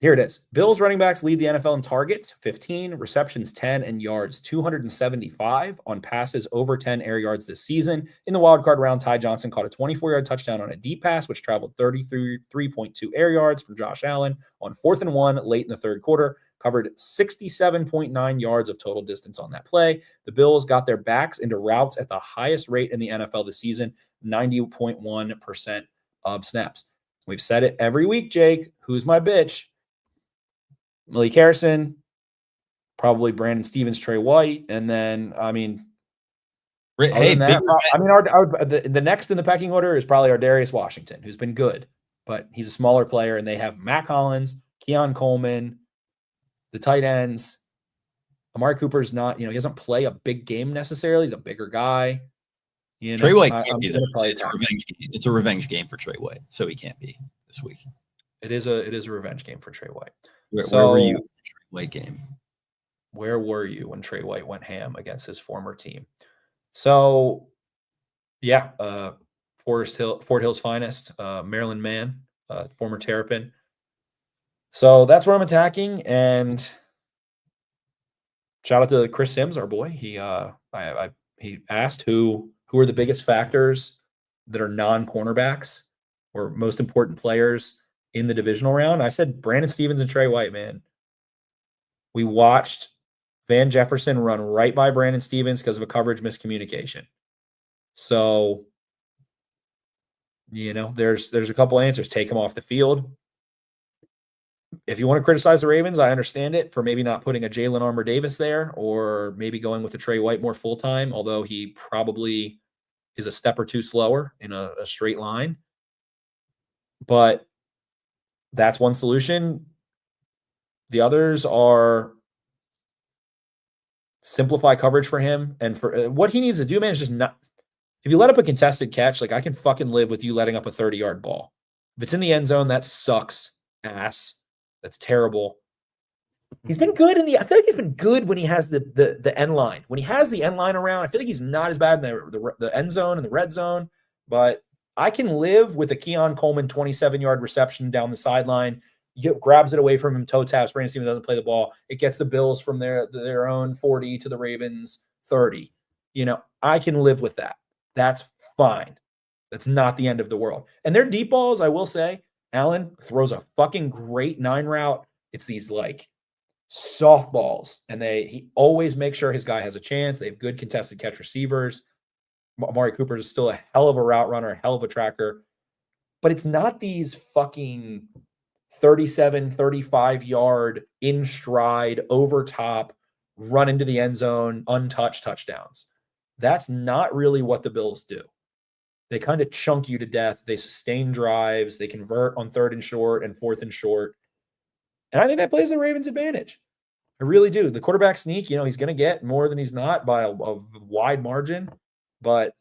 Here it is. Bills running backs lead the NFL in targets, 15, receptions 10, and yards 275 on passes over 10 air yards this season. In the wildcard round, Ty Johnson caught a 24-yard touchdown on a deep pass, which traveled 33.2 air yards from Josh Allen on 4th and 1 late in the third quarter, covered 67.9 yards of total distance on that play. The Bills got their backs into routes at the highest rate in the NFL this season, 90.1% of snaps. We've said it every week, Jake. Who's my bitch? Malik Harrison, probably Brandon Stevens, Trey White, and then Hey, the next in the pecking order is probably Ardarius Washington, who's been good, but he's a smaller player, and they have Matt Collins, Keon Coleman, the tight ends. Amari Cooper's not, he doesn't play a big game necessarily. He's a bigger guy. Trey White can't be. It's a revenge game for Trey White, so he can't be this week. It is a revenge game for Trey White. Where were you in the Trey White game? Where were you when Trey White went ham against his former team? So, yeah, Fort Hill's finest, Maryland man, former Terrapin. So that's where I'm attacking. And shout out to Chris Sims, our boy. He asked who are the biggest factors that are non-cornerbacks or most important players in the divisional round. I said Brandon Stevens and Trey White, man. We watched Van Jefferson run right by Brandon Stevens because of a coverage miscommunication. So, there's a couple answers. Take him off the field. If you want to criticize the Ravens, I understand it for maybe not putting a Jalen Armour Davis there, or maybe going with a Trey White more full-time, although he probably is a step or two slower in a straight line. But that's one solution. The others are simplify coverage for him. And for what he needs to do, man, is just not. If you let up a contested catch, I can fucking live with you letting up a 30-yard ball. If it's in the end zone, that sucks ass. That's terrible. He's been good I feel like he's been good when he has the end line. When he has the end line around, I feel like he's not as bad in the end zone and the red zone. But I can live with a Keon Coleman 27-yard reception down the sideline. Grabs it away from him, toe taps. Brandon Stevens doesn't play the ball. It gets the Bills from their own 40 to the Ravens 30. I can live with that. That's fine. That's not the end of the world. And their deep balls, I will say, Allen throws a fucking great 9 route. It's these softballs, and he always makes sure his guy has a chance. They have good contested catch receivers. Amari Cooper is still a hell of a route runner, a hell of a tracker, but it's not these fucking 37, 35-yard in stride, over top, run into the end zone, untouched touchdowns. That's not really what the Bills do. They kind of chunk you to death. They sustain drives. They convert on 3rd and short and 4th and short. And I think that plays the Ravens' advantage. I really do. The quarterback sneak, he's going to get more than he's not by a wide margin. But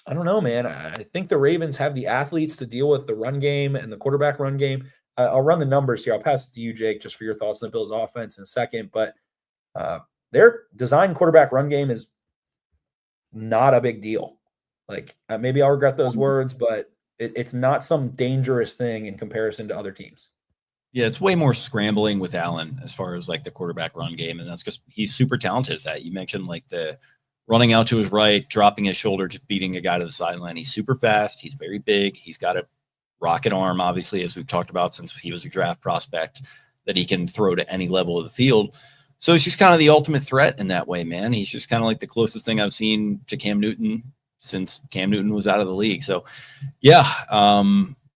I don't know, man. I think the Ravens have the athletes to deal with the run game and the quarterback run game. I'll run the numbers here. I'll pass it to you, Jake, just for your thoughts on the Bills' offense in a second. But their design quarterback run game is not a big deal. Maybe I'll regret those words, but it's not some dangerous thing in comparison to other teams. Yeah, it's way more scrambling with Allen as far as the quarterback run game. And that's because he's super talented at that. You mentioned the running out to his right, dropping his shoulder, just beating a guy to the sideline. He's super fast. He's very big. He's got a rocket arm, obviously, as we've talked about since he was a draft prospect, that he can throw to any level of the field. So he's just kind of the ultimate threat in that way, man. He's just kind of the closest thing I've seen to Cam Newton since Cam Newton was out of the league. So, yeah,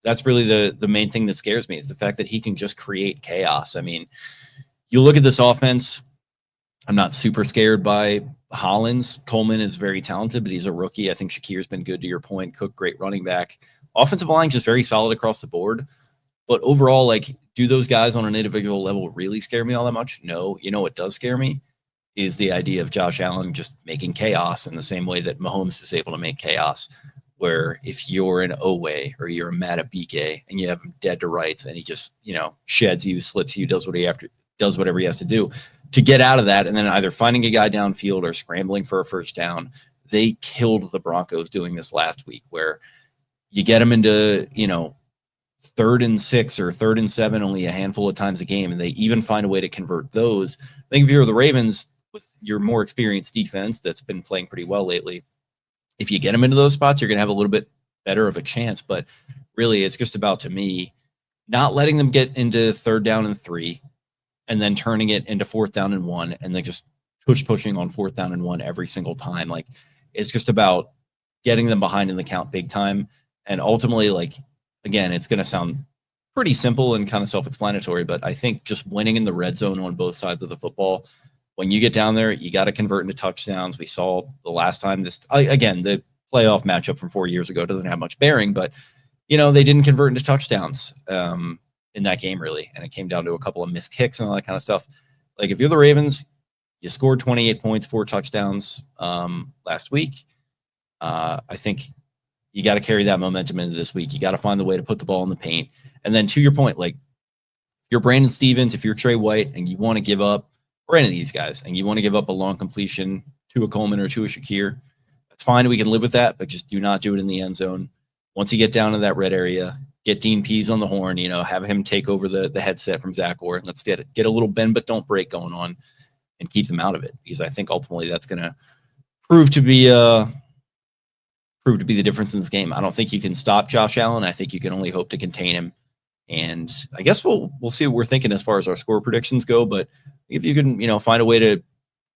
that's really the main thing that scares me is the fact that he can just create chaos. I mean, you look at this offense, I'm not super scared by Hollins. Coleman is very talented, but he's a rookie. I think Shakir's been good, to your point. Cook, great running back. Offensive line, just very solid across the board. But overall, do those guys on an individual level really scare me all that much? No. You know what does scare me is the idea of Josh Allen just making chaos in the same way that Mahomes is able to make chaos, where if you're an Oweh or you're a Matabike and you have him dead to rights and he just, sheds you, slips you, does whatever he has to do to get out of that, and then either finding a guy downfield or scrambling for a first down. They killed the Broncos doing this last week, where you get them into, 3rd and 6 or 3rd and 7 only a handful of times a game, and they even find a way to convert those. I think if you're the Ravens with your more experienced defense that's been playing pretty well lately, if you get them into those spots, you're going to have a little bit better of a chance. But really, it's just about, to me, not letting them get into 3rd down and 3 and then turning it into 4th down and 1 and then just pushing on 4th down and 1 every single time. Like, it's just about getting them behind in the count big time. And ultimately, like, again, it's going to sound pretty simple and kind of self-explanatory, but I think just winning in the red zone on both sides of the football, when you get down there, you got to convert into touchdowns. We saw the last time again, the playoff matchup from 4 years ago doesn't have much bearing, but they didn't convert into touchdowns in that game, really. And it came down to a couple of missed kicks and all that kind of stuff. Like, if you're the Ravens, you scored 28 points, 4 touchdowns last week. I think you got to carry that momentum into this week. You got to find the way to put the ball in the paint. And then, to your point, like, if you're Brandon Stevens, if you're Trey White, and you want to give up, or any of these guys, and you want to give up a long completion to a Coleman or to a Shakir, that's fine. We can live with that, but just do not do it in the end zone. Once you get down to that red area, get Dean Pease on the horn, have him take over the headset from Zach Orr, and let's get a little bend but don't break going on and keep them out of it, because I think ultimately that's going to prove to be the difference in this game. I don't think you can stop Josh Allen. I think you can only hope to contain him. And I guess we'll see what we're thinking as far as our score predictions go. But if you can, find a way to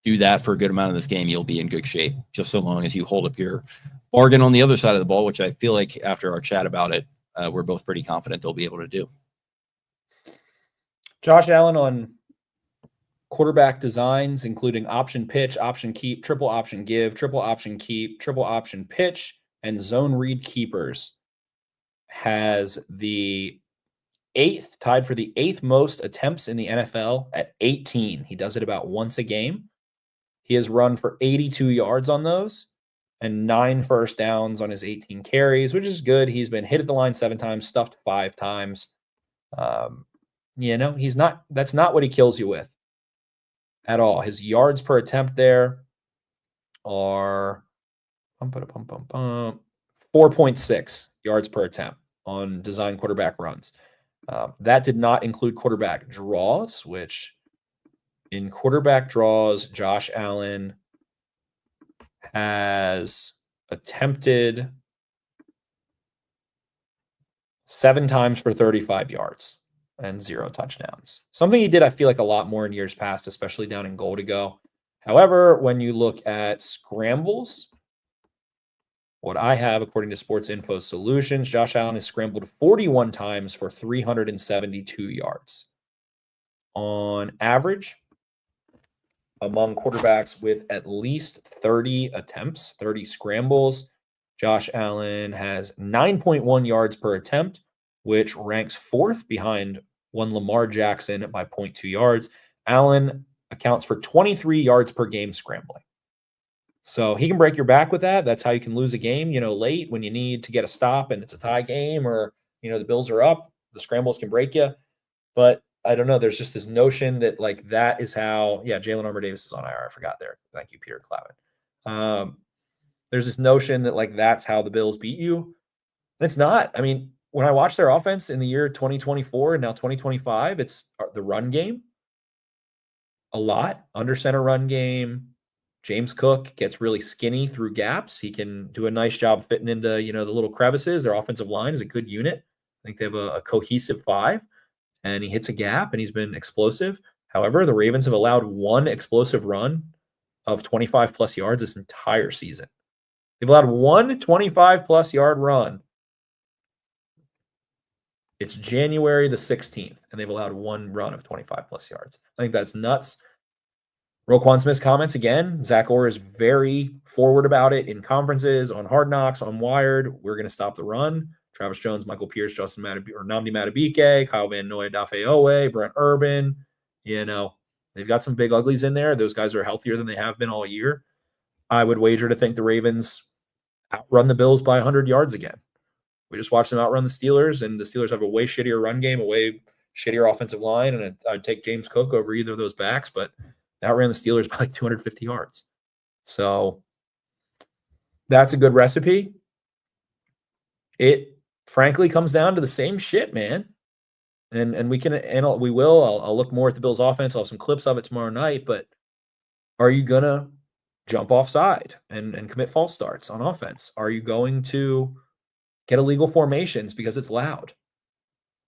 do that for a good amount of this game, you'll be in good shape, just so long as you hold up your bargain on the other side of the ball, which I feel like after our chat about it, we're both pretty confident they'll be able to do. Josh Allen on quarterback designs, including option pitch, option keep, triple option give, triple option keep, triple option pitch, and zone read keepers, has tied for the 8th most attempts in the NFL at 18. He does it about once a game. He has run for 82 yards on those and 9 first downs on his 18 carries, which is good. He's been hit at the line 7 times, stuffed 5 times. That's not what he kills you with at all. His yards per attempt there are 4.6 yards per attempt on design quarterback runs. That did not include quarterback draws, which in quarterback draws, Josh Allen has attempted 7 times for 35 yards and 0 touchdowns. Something he did, I feel like, a lot more in years past, especially down in goal to go. However, when you look at scrambles, what I have, according to Sports Info Solutions, Josh Allen has scrambled 41 times for 372 yards. On average, among quarterbacks with at least 30 attempts, 30 scrambles, Josh Allen has 9.1 yards per attempt, which ranks 4th behind one Lamar Jackson by 0.2 yards. Allen accounts for 23 yards per game scrambling. So he can break your back with that. That's how you can lose a game, late when you need to get a stop and it's a tie game, or, the Bills are up. The scrambles can break you. But I don't know. There's just this notion that, like, that is how, Jalen Armour Davis is on IR. I forgot there. Thank you, Peter Clavin. There's this notion that, like, that's how the Bills beat you. And it's not. I mean, when I watch their offense in the year 2024 and now 2025, it's the run game a lot. Under center run game. James Cook gets really skinny through gaps. He can do a nice job fitting into, the little crevices. Their offensive line is a good unit. I think they have a cohesive 5, and he hits a gap, and he's been explosive. However, the Ravens have allowed 1 explosive run of 25-plus yards this entire season. They've allowed 1 25-plus yard run. It's January the 16th, and they've allowed 1 run of 25-plus yards. I think that's nuts. Roquan Smith's comments again. Zach Orr is very forward about it in conferences, on Hard Knocks, on Wired. We're going to stop the run. Travis Jones, Michael Pierce, Nnamdi Madubuike, Kyle Van Noy, Dafe Owe, Brent Urban. They've got some big uglies in there. Those guys are healthier than they have been all year. I would wager to think the Ravens outrun the Bills by 100 yards again. We just watched them outrun the Steelers, and the Steelers have a way shittier run game, a way shittier offensive line, and I'd take James Cook over either of those backs, but they outran the Steelers by like 250 yards. So that's a good recipe. It frankly comes down to the same shit, man. And we can, and we will. I'll look more at the Bills' offense. I'll have some clips of it tomorrow night. But are you gonna jump offside and commit false starts on offense? Are you going to get illegal formations because it's loud?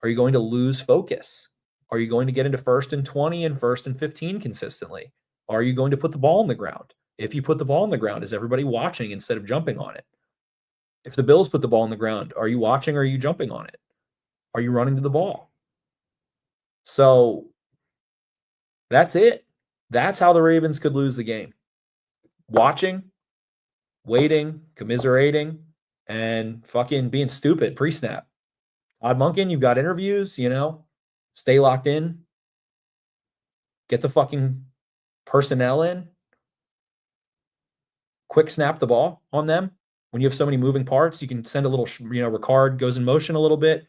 Are you going to lose focus? Are you going to get into 1st and 20 and 1st and 15 consistently? Are you going to put the ball on the ground? If you put the ball on the ground, is everybody watching instead of jumping on it? If the Bills put the ball on the ground, are you watching or are you jumping on it? Are you running to the ball? So that's it. That's how the Ravens could lose the game. Watching, waiting, commiserating, and fucking being stupid pre-snap. Todd Monken, you've got interviews, stay locked in. Get the fucking personnel in. Quick snap the ball on them. When you have so many moving parts, you can send a little, Ricard goes in motion a little bit.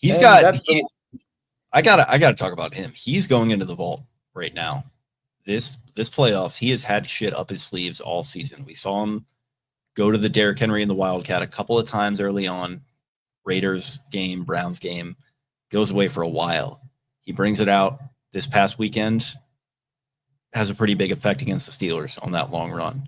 I gotta talk about him. He's going into the vault right now. This playoffs, he has had shit up his sleeves all season. We saw him go to the Derrick Henry and the Wildcat a couple of times early on. Raiders game, Browns game, goes away for a while. He brings it out this past weekend, has a pretty big effect against the Steelers on that long run.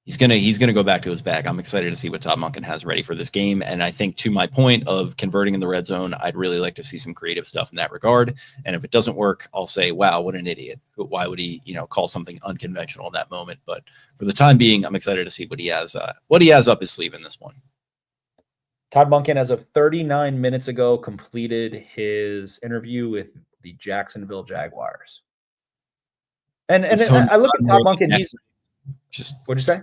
He's gonna go back to his bag. I'm excited to see what Todd Monken has ready for this game. And I think, to my point of converting in the red zone, I'd really like to see some creative stuff in that regard. And if it doesn't work, I'll say, wow, what an idiot. Why would he, call something unconventional in that moment? But for the time being, I'm excited to see what he has up his sleeve in this one. Todd Monken, as of 39 minutes ago, completed his interview with the Jacksonville Jaguars. And I look at Todd Monken, he's just, what'd you say?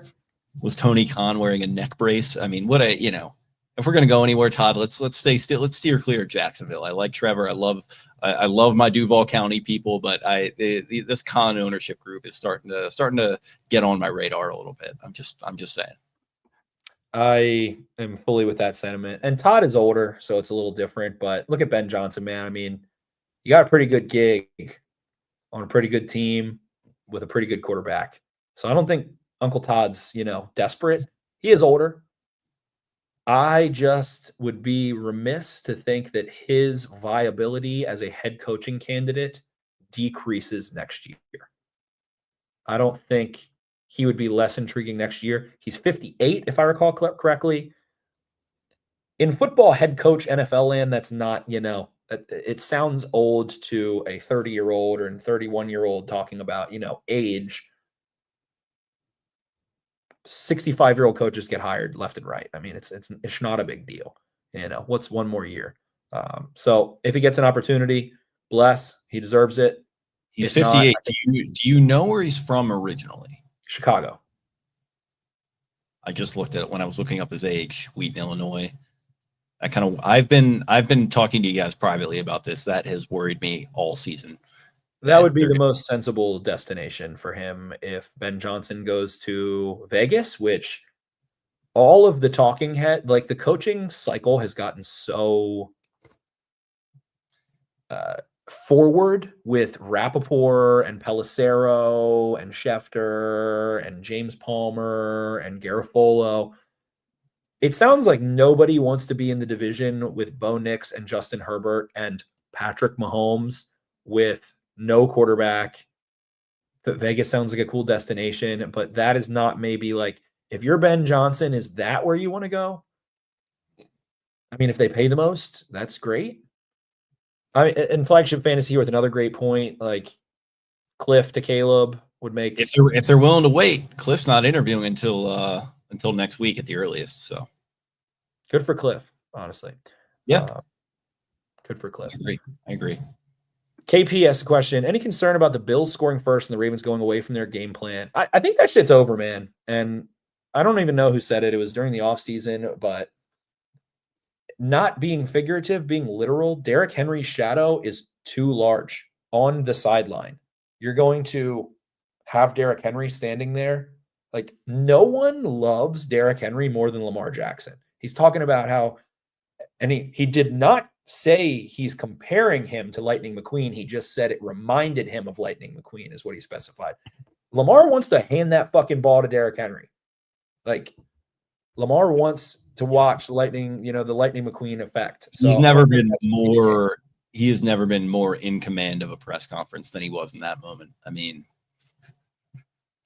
Was Tony Khan wearing a neck brace? I mean, if we're going to go anywhere, Todd, let's stay still. Let's steer clear of Jacksonville. I like Trevor. I love my Duval County people, but this Khan ownership group is starting to get on my radar a little bit. I'm just saying. I am fully with that sentiment. And Todd is older, so it's a little different. But look at Ben Johnson, man. I mean, you got a pretty good gig on a pretty good team with a pretty good quarterback. So I don't think Uncle Todd's, desperate. He is older. I just would be remiss to think that his viability as a head coaching candidate decreases next year. I don't think he would be less intriguing next year. He's 58, if I recall correctly. In football, head coach, NFL land, that's not, it sounds old to a 30-year-old or a 31-year-old talking about, age. 65-year-old coaches get hired left and right. I mean, it's not a big deal. What's one more year? So if he gets an opportunity, bless, he deserves it. He's 58. Do you know where he's from originally? Chicago. I just looked at it when I was looking up his age. Wheaton, Illinois. I've been talking to you guys privately about this. That has worried me all season. That would be the most sensible destination for him if Ben Johnson goes to Vegas, which all of the talking head, like the coaching cycle has gotten so forward with Rappaport and Pelissero and Schefter and James Palmer and Garofolo. It sounds like nobody wants to be in the division with Bo Nix and Justin Herbert and Patrick Mahomes with no quarterback. But Vegas sounds like a cool destination, but that is not maybe like, if you're Ben Johnson, is that where you want to go? I mean, if they pay the most, that's great. I mean, in flagship fantasy with another great point, like Cliff to Caleb would make. If they're willing to wait, Cliff's not interviewing until next week at the earliest. So good for Cliff, honestly. Yeah, good for Cliff. I agree. KP asked a question. Any concern about the Bills scoring first and the Ravens going away from their game plan? I think that shit's over, man. And I don't even know who said it. It was during the offseason, but not being figurative, being literal, Derrick Henry's shadow is too large on the sideline. You're going to have Derrick Henry standing there. Like, no one loves Derrick Henry more than Lamar Jackson. He's talking about how, and he did not say he's comparing him to Lightning McQueen. He just said it reminded him of Lightning McQueen is what he specified. Lamar wants to hand that fucking ball to Derrick Henry. Like, Lamar wants to watch Lightning, the Lightning McQueen effect. So He's I never don't think been that's more. He has never been more in command of a press conference than he was in that moment. I mean,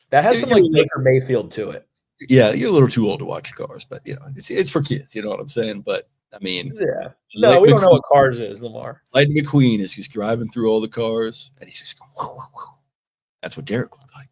that has some like Baker Mayfield to it. Yeah, you're a little too old to watch cars, but it's for kids. You know what I'm saying? But I mean, yeah. No, we don't know what cars is, Lamar. Lightning McQueen is just driving through all the cars, and he's just going, whoa, whoa, whoa. That's what Derek looked like.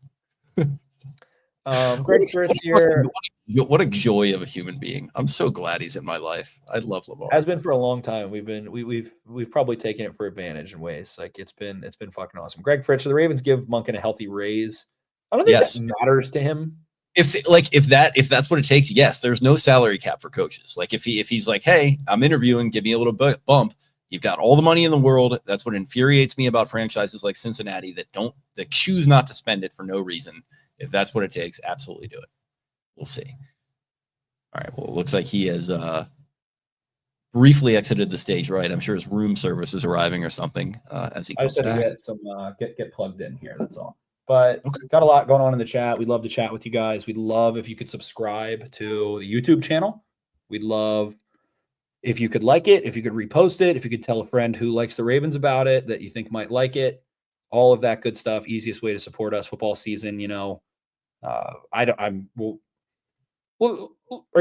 Great Fritz here. What a joy of a human being. I'm so glad he's in my life. I love Lamar. Has been for a long time. We've probably taken it for advantage in ways. Like it's been fucking awesome. Greg Fritz, the Ravens give Monken a healthy raise. I don't think that matters to him. If that's what it takes, yes. There's no salary cap for coaches. Like if he's like, hey, I'm interviewing, give me a little bump. You've got all the money in the world. That's what infuriates me about franchises like Cincinnati that choose not to spend it for no reason. If that's what it takes, absolutely do it. We'll see. All right. Well, it looks like he has briefly exited the stage. Right. I'm sure his room service is arriving or something as he comes back. I just had to get plugged in here. That's all. But got a lot going on in the chat. We'd love to chat with you guys. We'd love if you could subscribe to the YouTube channel. We'd love if you could like it, if you could repost it, if you could tell a friend who likes the Ravens about it that you think might like it. All of that good stuff. Easiest way to support us. Football season, are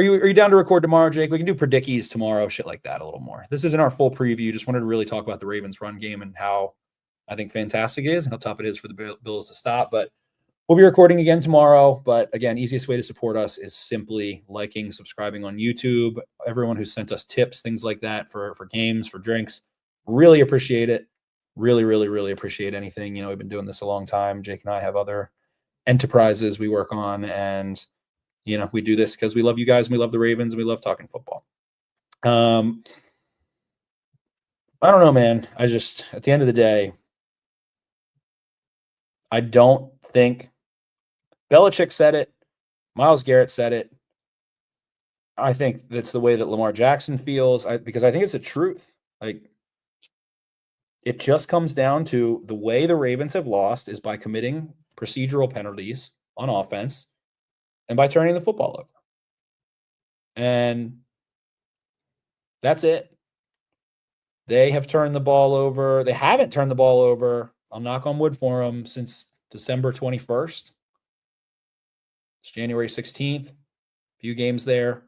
you down to record tomorrow, Jake? We can do predickies tomorrow, shit like that a little more. This isn't our full preview. Just wanted to really talk about the Ravens run game and how I think fantastic it is and how tough it is for the Bills to stop. But we'll be recording again tomorrow. But again, easiest way to support us is simply liking, subscribing on YouTube. Everyone who sent us tips, things like that for games, for drinks, really appreciate it. Really, really, really appreciate anything. We've been doing this a long time. Jake and I have other enterprises we work on, and we do this because we love you guys and we love the Ravens and we love talking football. I don't know, man. I just, at the end of the day, I don't think Belichick said it. Myles Garrett said it. I think that's the way that Lamar Jackson feels because I think it's the truth. Like, it just comes down to the way the Ravens have lost is by committing procedural penalties on offense and by turning the football over. And that's it. They have turned the ball over. They haven't turned the ball over. I'll knock on wood for them since December 21st. It's January 16th. Few games there.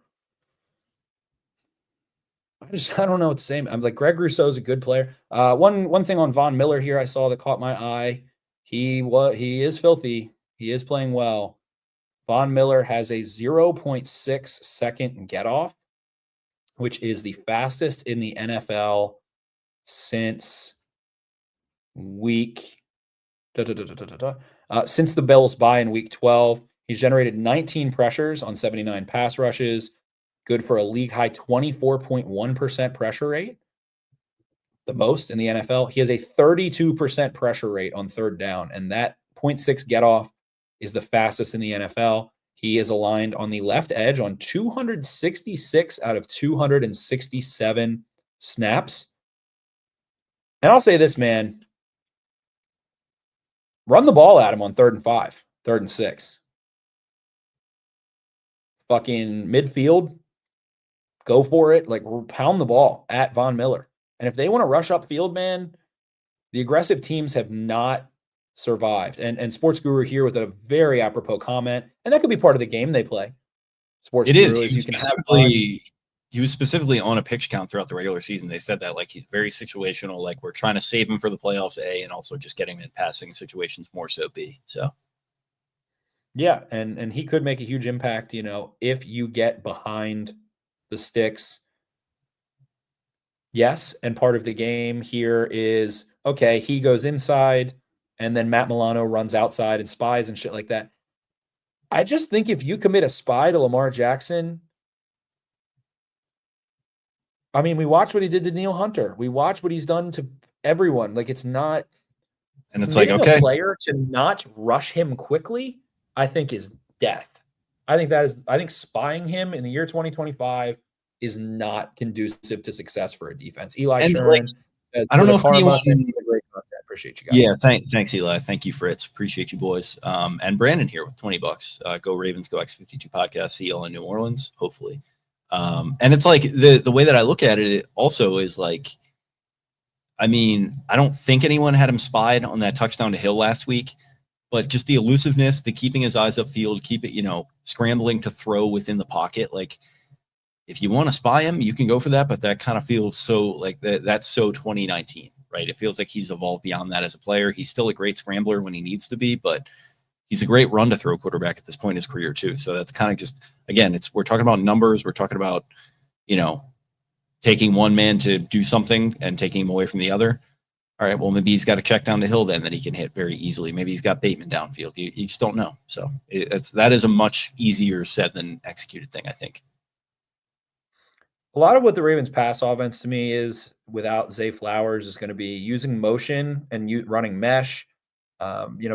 I don't know what to say. I'm like, Greg Rousseau's a good player. One thing on Von Miller here I saw that caught my eye. He is filthy. He is playing well. Von Miller has a 0.6 second get off, which is the fastest in the NFL since since the Bills bye in week 12. He's generated 19 pressures on 79 pass rushes. Good for a league high 24.1% pressure rate, the most in the NFL. He has a 32% pressure rate on third down, and that 0.6 get off is the fastest in the NFL. He is aligned on the left edge on 266 out of 267 snaps. And I'll say this, man. Run the ball at him on 3rd and 5, 3rd and 6. Fucking midfield. Go for it. Like, pound the ball at Von Miller. And if they want to rush upfield, man, the aggressive teams have not survived. And Sports Guru here with a very apropos comment, and that could be part of the game they play. Sports Guru is you can have fun. He was specifically on a pitch count throughout the regular season. They said that like he's very situational, like we're trying to save him for the playoffs, A, and also just getting him in passing situations more so, B. So yeah, and he could make a huge impact, if you get behind the sticks. Yes, and part of the game here is, okay, he goes inside, and then Matt Milano runs outside and spies and shit like that. I just think if you commit a spy to Lamar Jackson, I mean, we watch what he did to Neil Hunter. We watch what he's done to everyone. Like, it's not. And it's like, okay. A player to not rush him quickly, I think, is death. I think spying him in the year 2025 is not conducive to success for a defense. Eli Sherman says, I don't know if anyone. Appreciate you guys. Yeah, thanks, Eli. Thank you, Fritz. Appreciate you, boys. And Brandon here with $20. Go Ravens, go X52 podcast. See y'all in New Orleans, hopefully. And it's like the way that I look at it also is like, I mean, I don't think anyone had him spied on that touchdown to Hill last week, but just the elusiveness, the keeping his eyes upfield, keep it, scrambling to throw within the pocket. Like, if you want to spy him, you can go for that, but that kind of feels so like that's so 2019, right? It feels like he's evolved beyond that as a player. He's still a great scrambler when he needs to be, but he's a great run to throw quarterback at this point in his career too. So that's kind of just, again, we're talking about numbers. We're talking about, taking one man to do something and taking him away from the other. All right, well, maybe he's got a check down the hill then that he can hit very easily. Maybe he's got Bateman downfield. You just don't know. So that is a much easier said than executed thing, I think. A lot of what the Ravens pass offense to me is without Zay Flowers is going to be using motion and running mesh.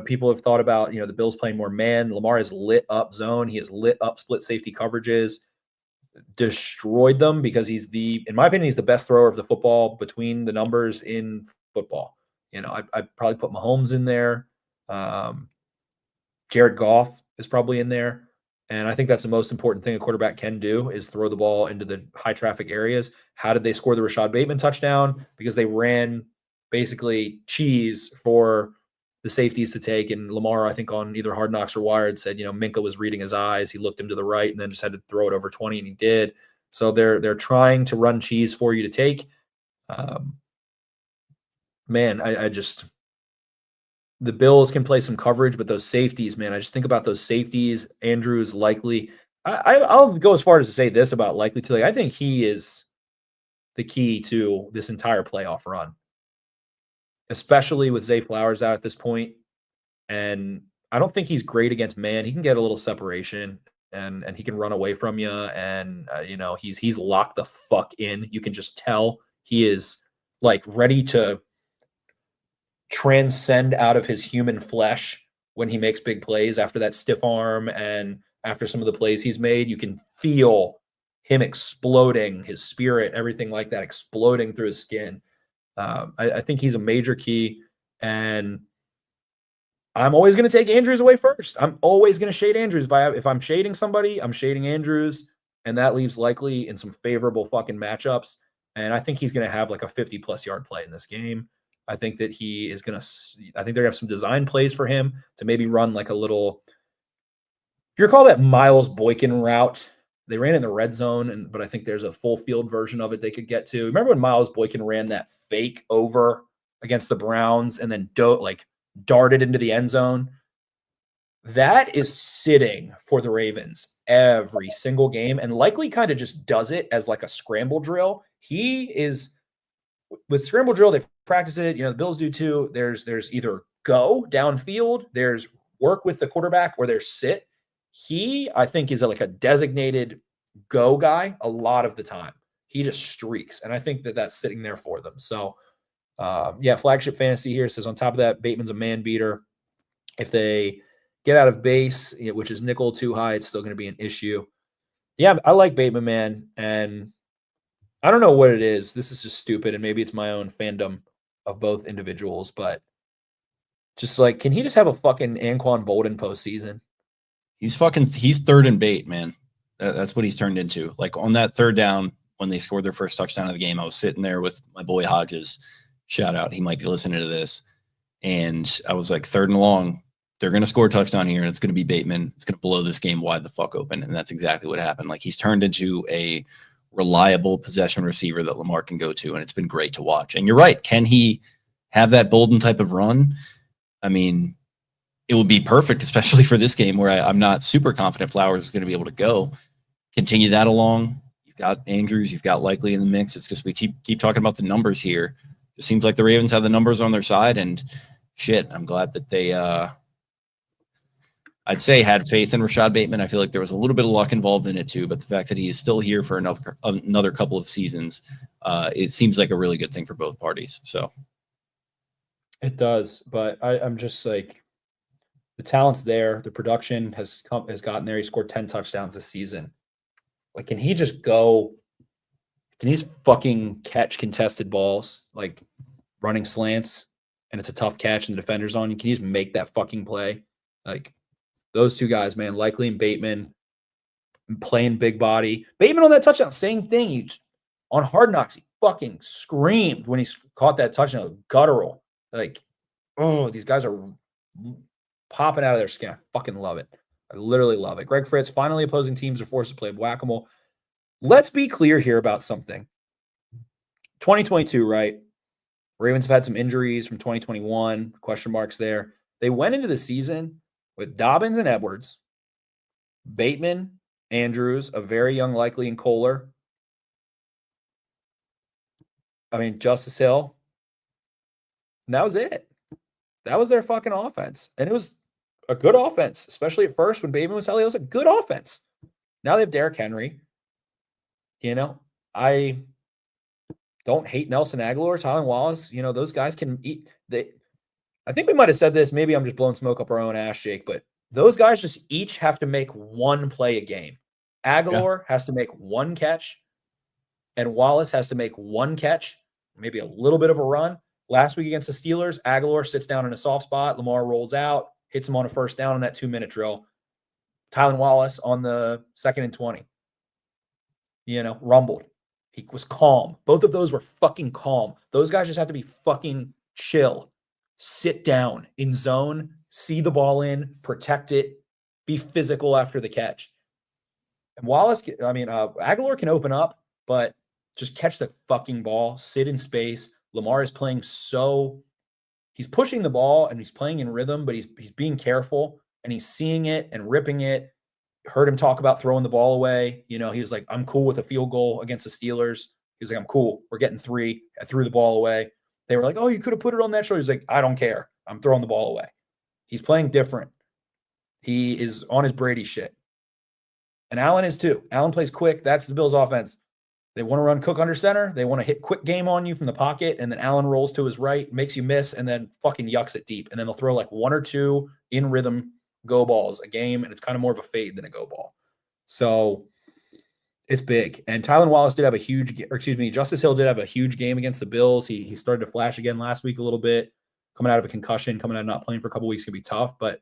People have thought about, the Bills playing more man. Lamar has lit up zone. He has lit up split safety coverages, destroyed them because in my opinion, he's the best thrower of the football between the numbers in football. I'd probably put Mahomes in there. Jared Goff is probably in there. And I think that's the most important thing a quarterback can do is throw the ball into the high traffic areas. How did they score the Rashad Bateman touchdown? Because they ran basically cheese for the safeties to take. And Lamar, I think on either Hard Knocks or Wired said, Minka was reading his eyes. He looked him to the right and then just had to throw it over 20 and he did. So they're trying to run cheese for you to take. The Bills can play some coverage, but those safeties, man, I just think about those safeties. Andrews likely. I'll go as far as to say this about likely to. I think he is the key to this entire playoff run, especially with Zay Flowers out at this point. And I don't think he's great against man. He can get a little separation and he can run away from you. And he's locked the fuck in. You can just tell he is like ready to transcend out of his human flesh when he makes big plays after that stiff arm and after some of the plays he's made. You can feel him exploding, his spirit, everything like that exploding through his skin. I think he's a major key, and I'm always going to take Andrews away first. I'm always going to shade Andrews. If I'm shading somebody, I'm shading Andrews, and that leaves likely in some favorable fucking matchups. And I think he's going to have like a 50-plus yard play in this game. I think that he is going to – I think they're going to have some design plays for him to maybe run like a little – if you recall that Miles Boykin route, they ran in the red zone, but I think there's a full field version of it they could get to. Remember when Miles Boykin ran that fake over against the Browns and then darted into the end zone? That is sitting for the Ravens every single game and likely kind of just does it as like a scramble drill. He is – with scramble drill, they practice it. The Bills do too. There's either go downfield, there's work with the quarterback, or there's sit. He, I think, is like a designated go guy a lot of the time. He just streaks, and I think that that's sitting there for them. So, flagship fantasy here says on top of that, Bateman's a man beater. If they get out of base, which is nickel too high, it's still going to be an issue. Yeah, I like Bateman, man, and I don't know what it is. This is just stupid, and maybe it's my own fandom of both individuals, but just like, can he just have a fucking Anquan Bolden postseason? He's third and bait, man. That's what he's turned into. Like on that third down, when they scored their first touchdown of the game, I was sitting there with my boy Hodges. Shout out. He might be listening to this. And I was like, 3rd and long, they're going to score a touchdown here, and it's going to be Bateman. It's going to blow this game wide the fuck open. And that's exactly what happened. Like, he's turned into a reliable possession receiver that Lamar can go to, and it's been great to watch. And you're right. Can he have that Bolden type of run? I mean, it would be perfect, especially for this game where I'm not super confident Flowers is going to be able to go. Continue that along. You've got Andrews. You've got Likely in the mix. It's just we keep talking about the numbers here. It seems like the Ravens have the numbers on their side, and shit, I'm glad that they I'd say had faith in Rashad Bateman. I feel like there was a little bit of luck involved in it too, but the fact that he is still here for another couple of seasons, it seems like a really good thing for both parties. So it does, but I'm just like, the talent's there. The production has gotten there. He scored 10 touchdowns this season. Like, can he just go? Can he just fucking catch contested balls, like running slants? and it's a tough catch and the defender's on you, can you just make that fucking play? Like those two guys, man, Likely and Bateman playing big body. Bateman on that touchdown, same thing. He on Hard Knocks, he fucking screamed when he caught that touchdown. Guttural. Like, oh, these guys are popping out of their skin. I fucking love it. I literally love it. Greg Fritz, finally opposing teams are forced to play whack-a-mole. Let's be clear here about something. 2022, right? Ravens have had some injuries from 2021, question marks there. They went into the season with Dobbins and Edwards, Bateman, Andrews, a very young Likely, and Kohler. I mean, Justice Hill. And that was it. That was their fucking offense. And it was a good offense, especially at first when Bateman was healthy. It was a good offense. Now they have Derrick Henry. You know, I don't hate Nelson Aguilar, Tylan Wallace. You know, those guys can eat. I think we might have said this. Maybe I'm just blowing smoke up our own ass, Jake, but those guys just each have to make one play a game. Aguilar has to make one catch, and Wallace has to make one catch, maybe a little bit of a run. Last week against the Steelers, Aguilar sits down in a soft spot. Lamar rolls out, hits him on a first down on that 2-minute drill. Tylan Wallace on the 2nd and 20, rumbled. He was calm. Both of those were fucking calm. Those guys just have to be fucking chill. Sit down in zone, see the ball in, protect it, be physical after the catch. And Wallace, Aguilar can open up, but just catch the fucking ball, sit in space. Lamar is playing he's pushing the ball and he's playing in rhythm, but he's being careful and he's seeing it and ripping it. Heard him talk about throwing the ball away. He was like, I'm cool with a field goal against the Steelers. He was like, I'm cool. We're getting 3. I threw the ball away. They were like, oh, you could have put it on that show. He's like, I don't care. I'm throwing the ball away. He's playing different. He is on his Brady shit. And Allen is too. Allen plays quick. That's the Bills' offense. They want to run Cook under center. They want to hit quick game on you from the pocket, and then Allen rolls to his right, makes you miss, and then fucking yucks it deep. And then they'll throw like 1 or 2 in rhythm go balls a game, and it's kind of more of a fade than a go ball. So it's big. And Tylan Wallace did have Justice Hill did have a huge game against the Bills. He started to flash again last week a little bit. Coming out of a concussion, coming out of not playing for a couple weeks can be tough, but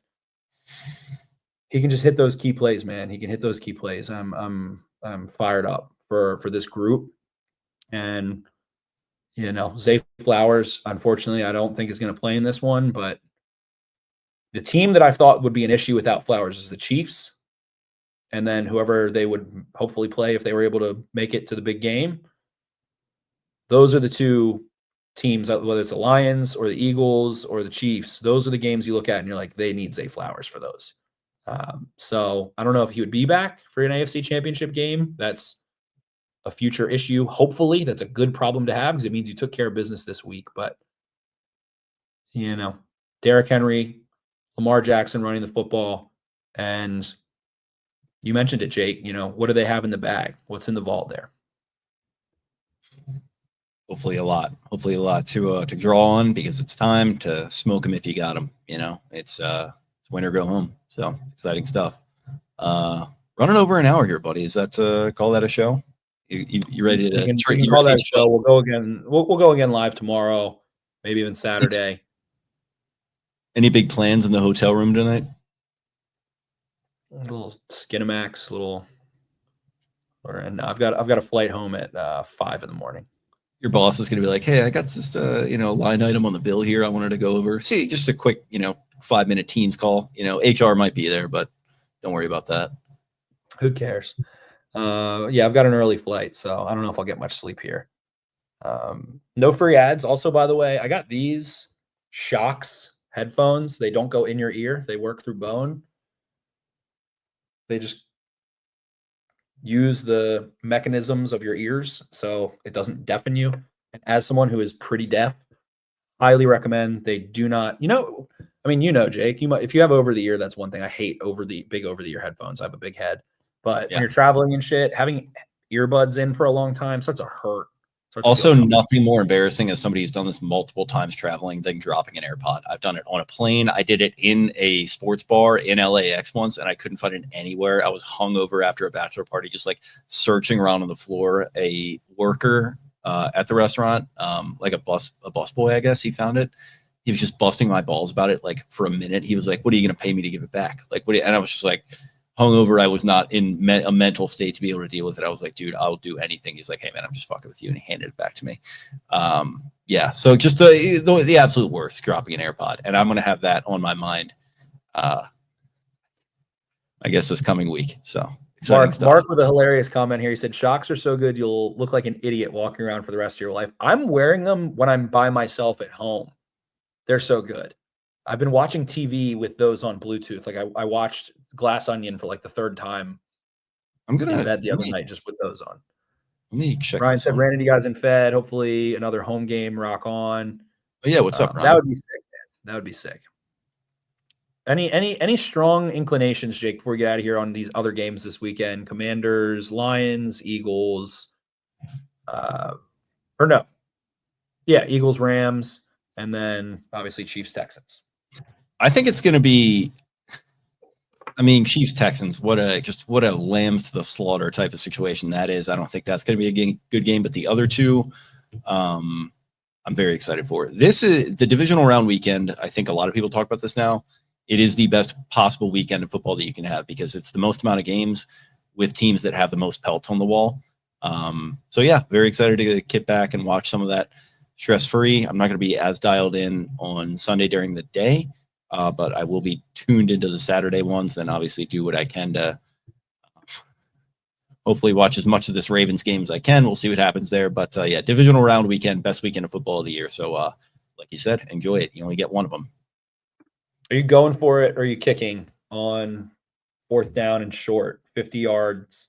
he can just hit those key plays, man. He can hit those key plays. I'm fired up for this group. And Zay Flowers, unfortunately, I don't think is going to play in this one, but the team that I thought would be an issue without Flowers is the Chiefs. And then whoever they would hopefully play if they were able to make it to the big game. Those are the 2 teams, whether it's the Lions or the Eagles or the Chiefs. Those are the games you look at and you're like, they need Zay Flowers for those. So I don't know if he would be back for an AFC Championship game. That's a future issue. Hopefully, that's a good problem to have because it means you took care of business this week. But, Derrick Henry, Lamar Jackson running the football. And you mentioned it, Jake. What do they have in the bag? What's in the vault there? Hopefully a lot to draw on because it's time to smoke them if you got them. It's win or go home. So exciting stuff. Running over an hour here, buddy. Is that call that a show? You ready to call that a show? We'll go again. We'll go again live tomorrow, maybe even Saturday. Any big plans in the hotel room tonight? A little Skinamax, and I've got a flight home at 5 in the morning. Your boss is going to be like, hey, I got this line item on the bill here I wanted to go over. See, just a quick 5-minute Teams call. HR might be there, but don't worry about that. Who cares? I've got an early flight, so I don't know if I'll get much sleep here. No free ads. Also, by the way, I got these Shocks headphones. They don't go in your ear. They work through bone. They just use the mechanisms of your ears, so it doesn't deafen you. And as someone who is pretty deaf, highly recommend. They do not, Jake, if you have over the ear, that's one thing. I hate big over the ear headphones. I have a big head, but when you're traveling and shit, having earbuds in for a long time starts to hurt. Also, nothing more embarrassing as somebody who's done this multiple times traveling than dropping an AirPod. I've done it on a plane. I did it in a sports bar in LAX once, and I couldn't find it anywhere. I was hungover after a bachelor party, just like searching around on the floor. A worker at the restaurant, like a bus boy, I guess, he found it, he was just busting my balls about it. Like for a minute, he was like, "What are you going to pay me to give it back?" Like, what? And I was just like, hungover. I was not in a mental state to be able to deal with it. I was like, "Dude, I'll do anything." He's like, "Hey man, I'm just fucking with you," and he handed it back to me. Yeah. So just the absolute worst, dropping an AirPod, and I'm going to have that on my mind. I guess this coming week. So Mark with a hilarious comment here. He said, "Shocks are so good, you'll look like an idiot walking around for the rest of your life." I'm wearing them when I'm by myself at home. They're so good. I've been watching TV with those on Bluetooth. Like I watched Glass Onion for like the third time in bed the other night just with those on. Let me check. Ryan said, "Brandon, you guys in Fed. Hopefully another home game. Rock on." Oh yeah, what's up, Ryan? That would be sick, man. That would be sick. Any strong inclinations, Jake, before we get out of here on these other games this weekend? Commanders, Lions, Eagles, or no? Yeah, Eagles, Rams, and then obviously Chiefs, Texans. I think it's going to be. I mean, Chiefs, Texans. What a lambs to the slaughter type of situation that is. I don't think that's going to be a good game, but the other two, I'm very excited for. This is the divisional round weekend. I think a lot of people talk about this now. It is the best possible weekend of football that you can have because it's the most amount of games with teams that have the most pelts on the wall. So yeah, very excited to get back and watch some of that stress-free. I'm not going to be as dialed in on Sunday during the day, but I will be tuned into the Saturday ones. Then obviously do what I can to hopefully watch as much of this Ravens game as I can. We'll see what happens there. But yeah, divisional round weekend, best weekend of football of the year. So like you said, enjoy it. You only get one of them. Are you going for it or are you kicking on 4th down and short, 50 yards?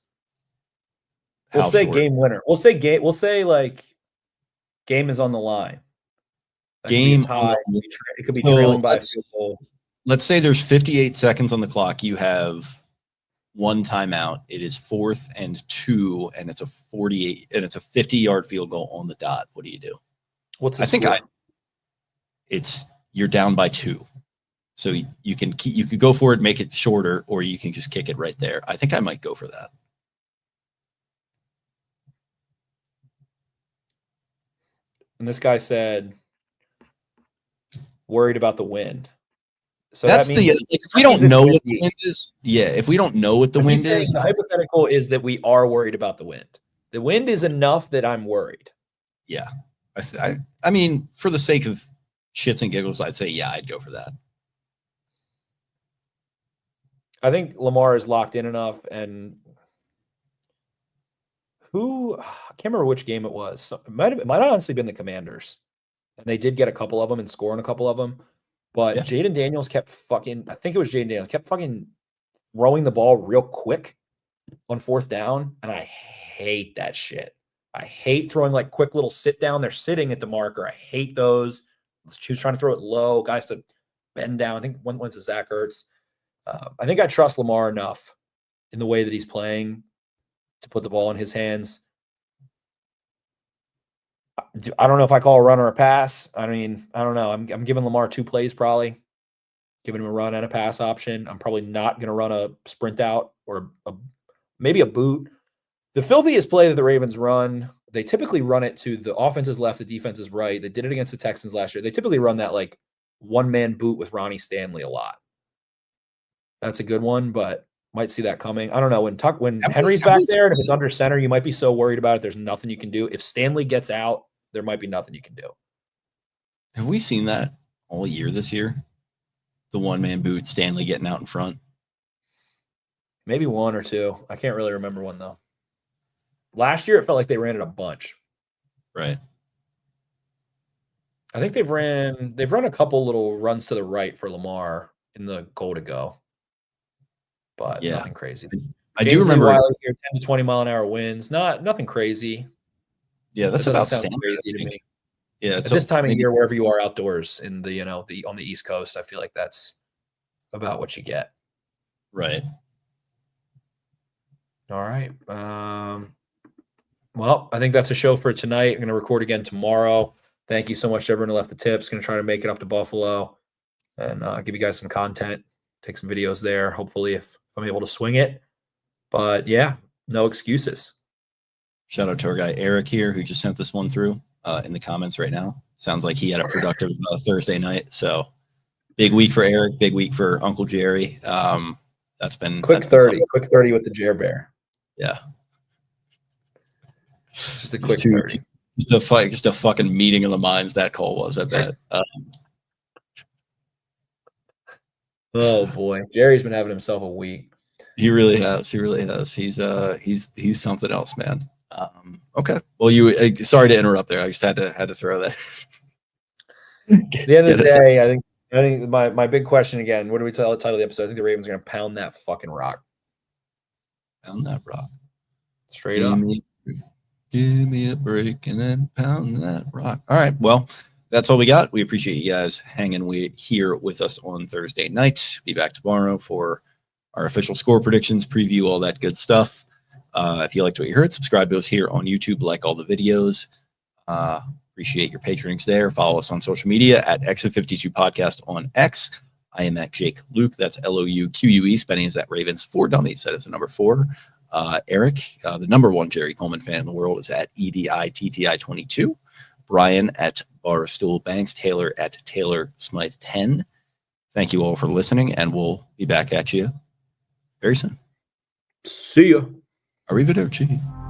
We'll say game winner. We'll say like game is on the line. Game tie. It could be trailing by a field goal. Let's say there's 58 seconds on the clock. You have one timeout. It is 4th and 2, and it's a 50-yard field goal on the dot. What do you do? What's the score? You're down by 2. So you could go for it, make it shorter, or you can just kick it right there. I think I might go for that. And this guy said, worried about the wind. So that's that means if we don't know what the wind is. Yeah, if we don't know what the wind is. The hypothetical is that we are worried about the wind. The wind is enough that I'm worried. Yeah. I mean, for the sake of shits and giggles, I'd say, yeah, I'd go for that. I think Lamar is locked in enough, and I can't remember which game it was. It might have honestly been the Commanders, and they did get a couple of them and score in a couple of them. But yeah. Jaden Daniels kept fucking throwing the ball real quick on 4th down, and I hate that shit. I hate throwing like quick little sit down. They're sitting at the marker. I hate those. She was trying to throw it low, guys to bend down. I think one went to Zach Ertz. I think I trust Lamar enough in the way that he's playing to put the ball in his hands. I don't know if I call a run or a pass. I mean, I don't know. I'm giving Lamar 2 plays probably, giving him a run and a pass option. I'm probably not going to run a sprint out or maybe a boot. The filthiest play that the Ravens run, they typically run it to the offense's left, the defense's right. They did it against the Texans last year. They typically run that like one-man boot with Ronnie Stanley a lot. That's a good one, but might see that coming. I don't know. When Henry's back there and if it's under center, you might be so worried about it. There's nothing you can do. If Stanley gets out, there might be nothing you can do. Have we seen that all year this year? The one-man boot, Stanley getting out in front? Maybe 1 or 2. I can't really remember one, though. Last year, it felt like they ran it a bunch. Right. I think they've run a couple little runs to the right for Lamar in the goal to go. But yeah, nothing crazy. I do remember here, 10 to 20 mile an hour winds. Nothing crazy. Yeah, that's about standard crazy to me. Yeah, at this time of year, wherever you are outdoors in the on the East Coast, I feel like that's about what you get. Right. All right. Well, I think that's a show for tonight. I'm going to record again tomorrow. Thank you so much to everyone who left the tips. Going to try to make it up to Buffalo and give you guys some content, take some videos there. Hopefully, if I'm able to swing it. But yeah, no excuses. Shout out to our guy Eric here who just sent this one through in the comments right now. sounds like he had a productive Thursday night. So big week for Eric, big week for Uncle Jerry. That's been quick 30 with the Jer Bear. Yeah, just a quick 30. Just a fucking meeting of the minds that call was. I bet. Oh boy, Jerry's been having himself a week. He really has. He's something else, man. Okay. Well, sorry to interrupt there. I just had to throw that. At the end of the day, I think my big question again. What do we title the episode? I think the Ravens are going to pound that fucking rock. Pound that rock. Straight up. Give me a break and then pound that rock. All right. Well, that's all we got. We appreciate you guys hanging here with us on Thursday night. Be back tomorrow for our official score predictions, preview, all that good stuff. If you liked what you heard, subscribe to us here on YouTube, like all the videos. Appreciate your patronage there. Follow us on social media at Exit52 Podcast on X. I am at Jake Luke. That's LOUQUE. Spenny is at Ravens 4 Dummies. That is the number 4. Eric, the number 1 Jerry Coleman fan in the world, is at EDITTI22. Brian at Barstool Banks. Taylor at Taylor Smythe 10. Thank you all for listening, and we'll be back at you very soon. See ya. Arrivederci.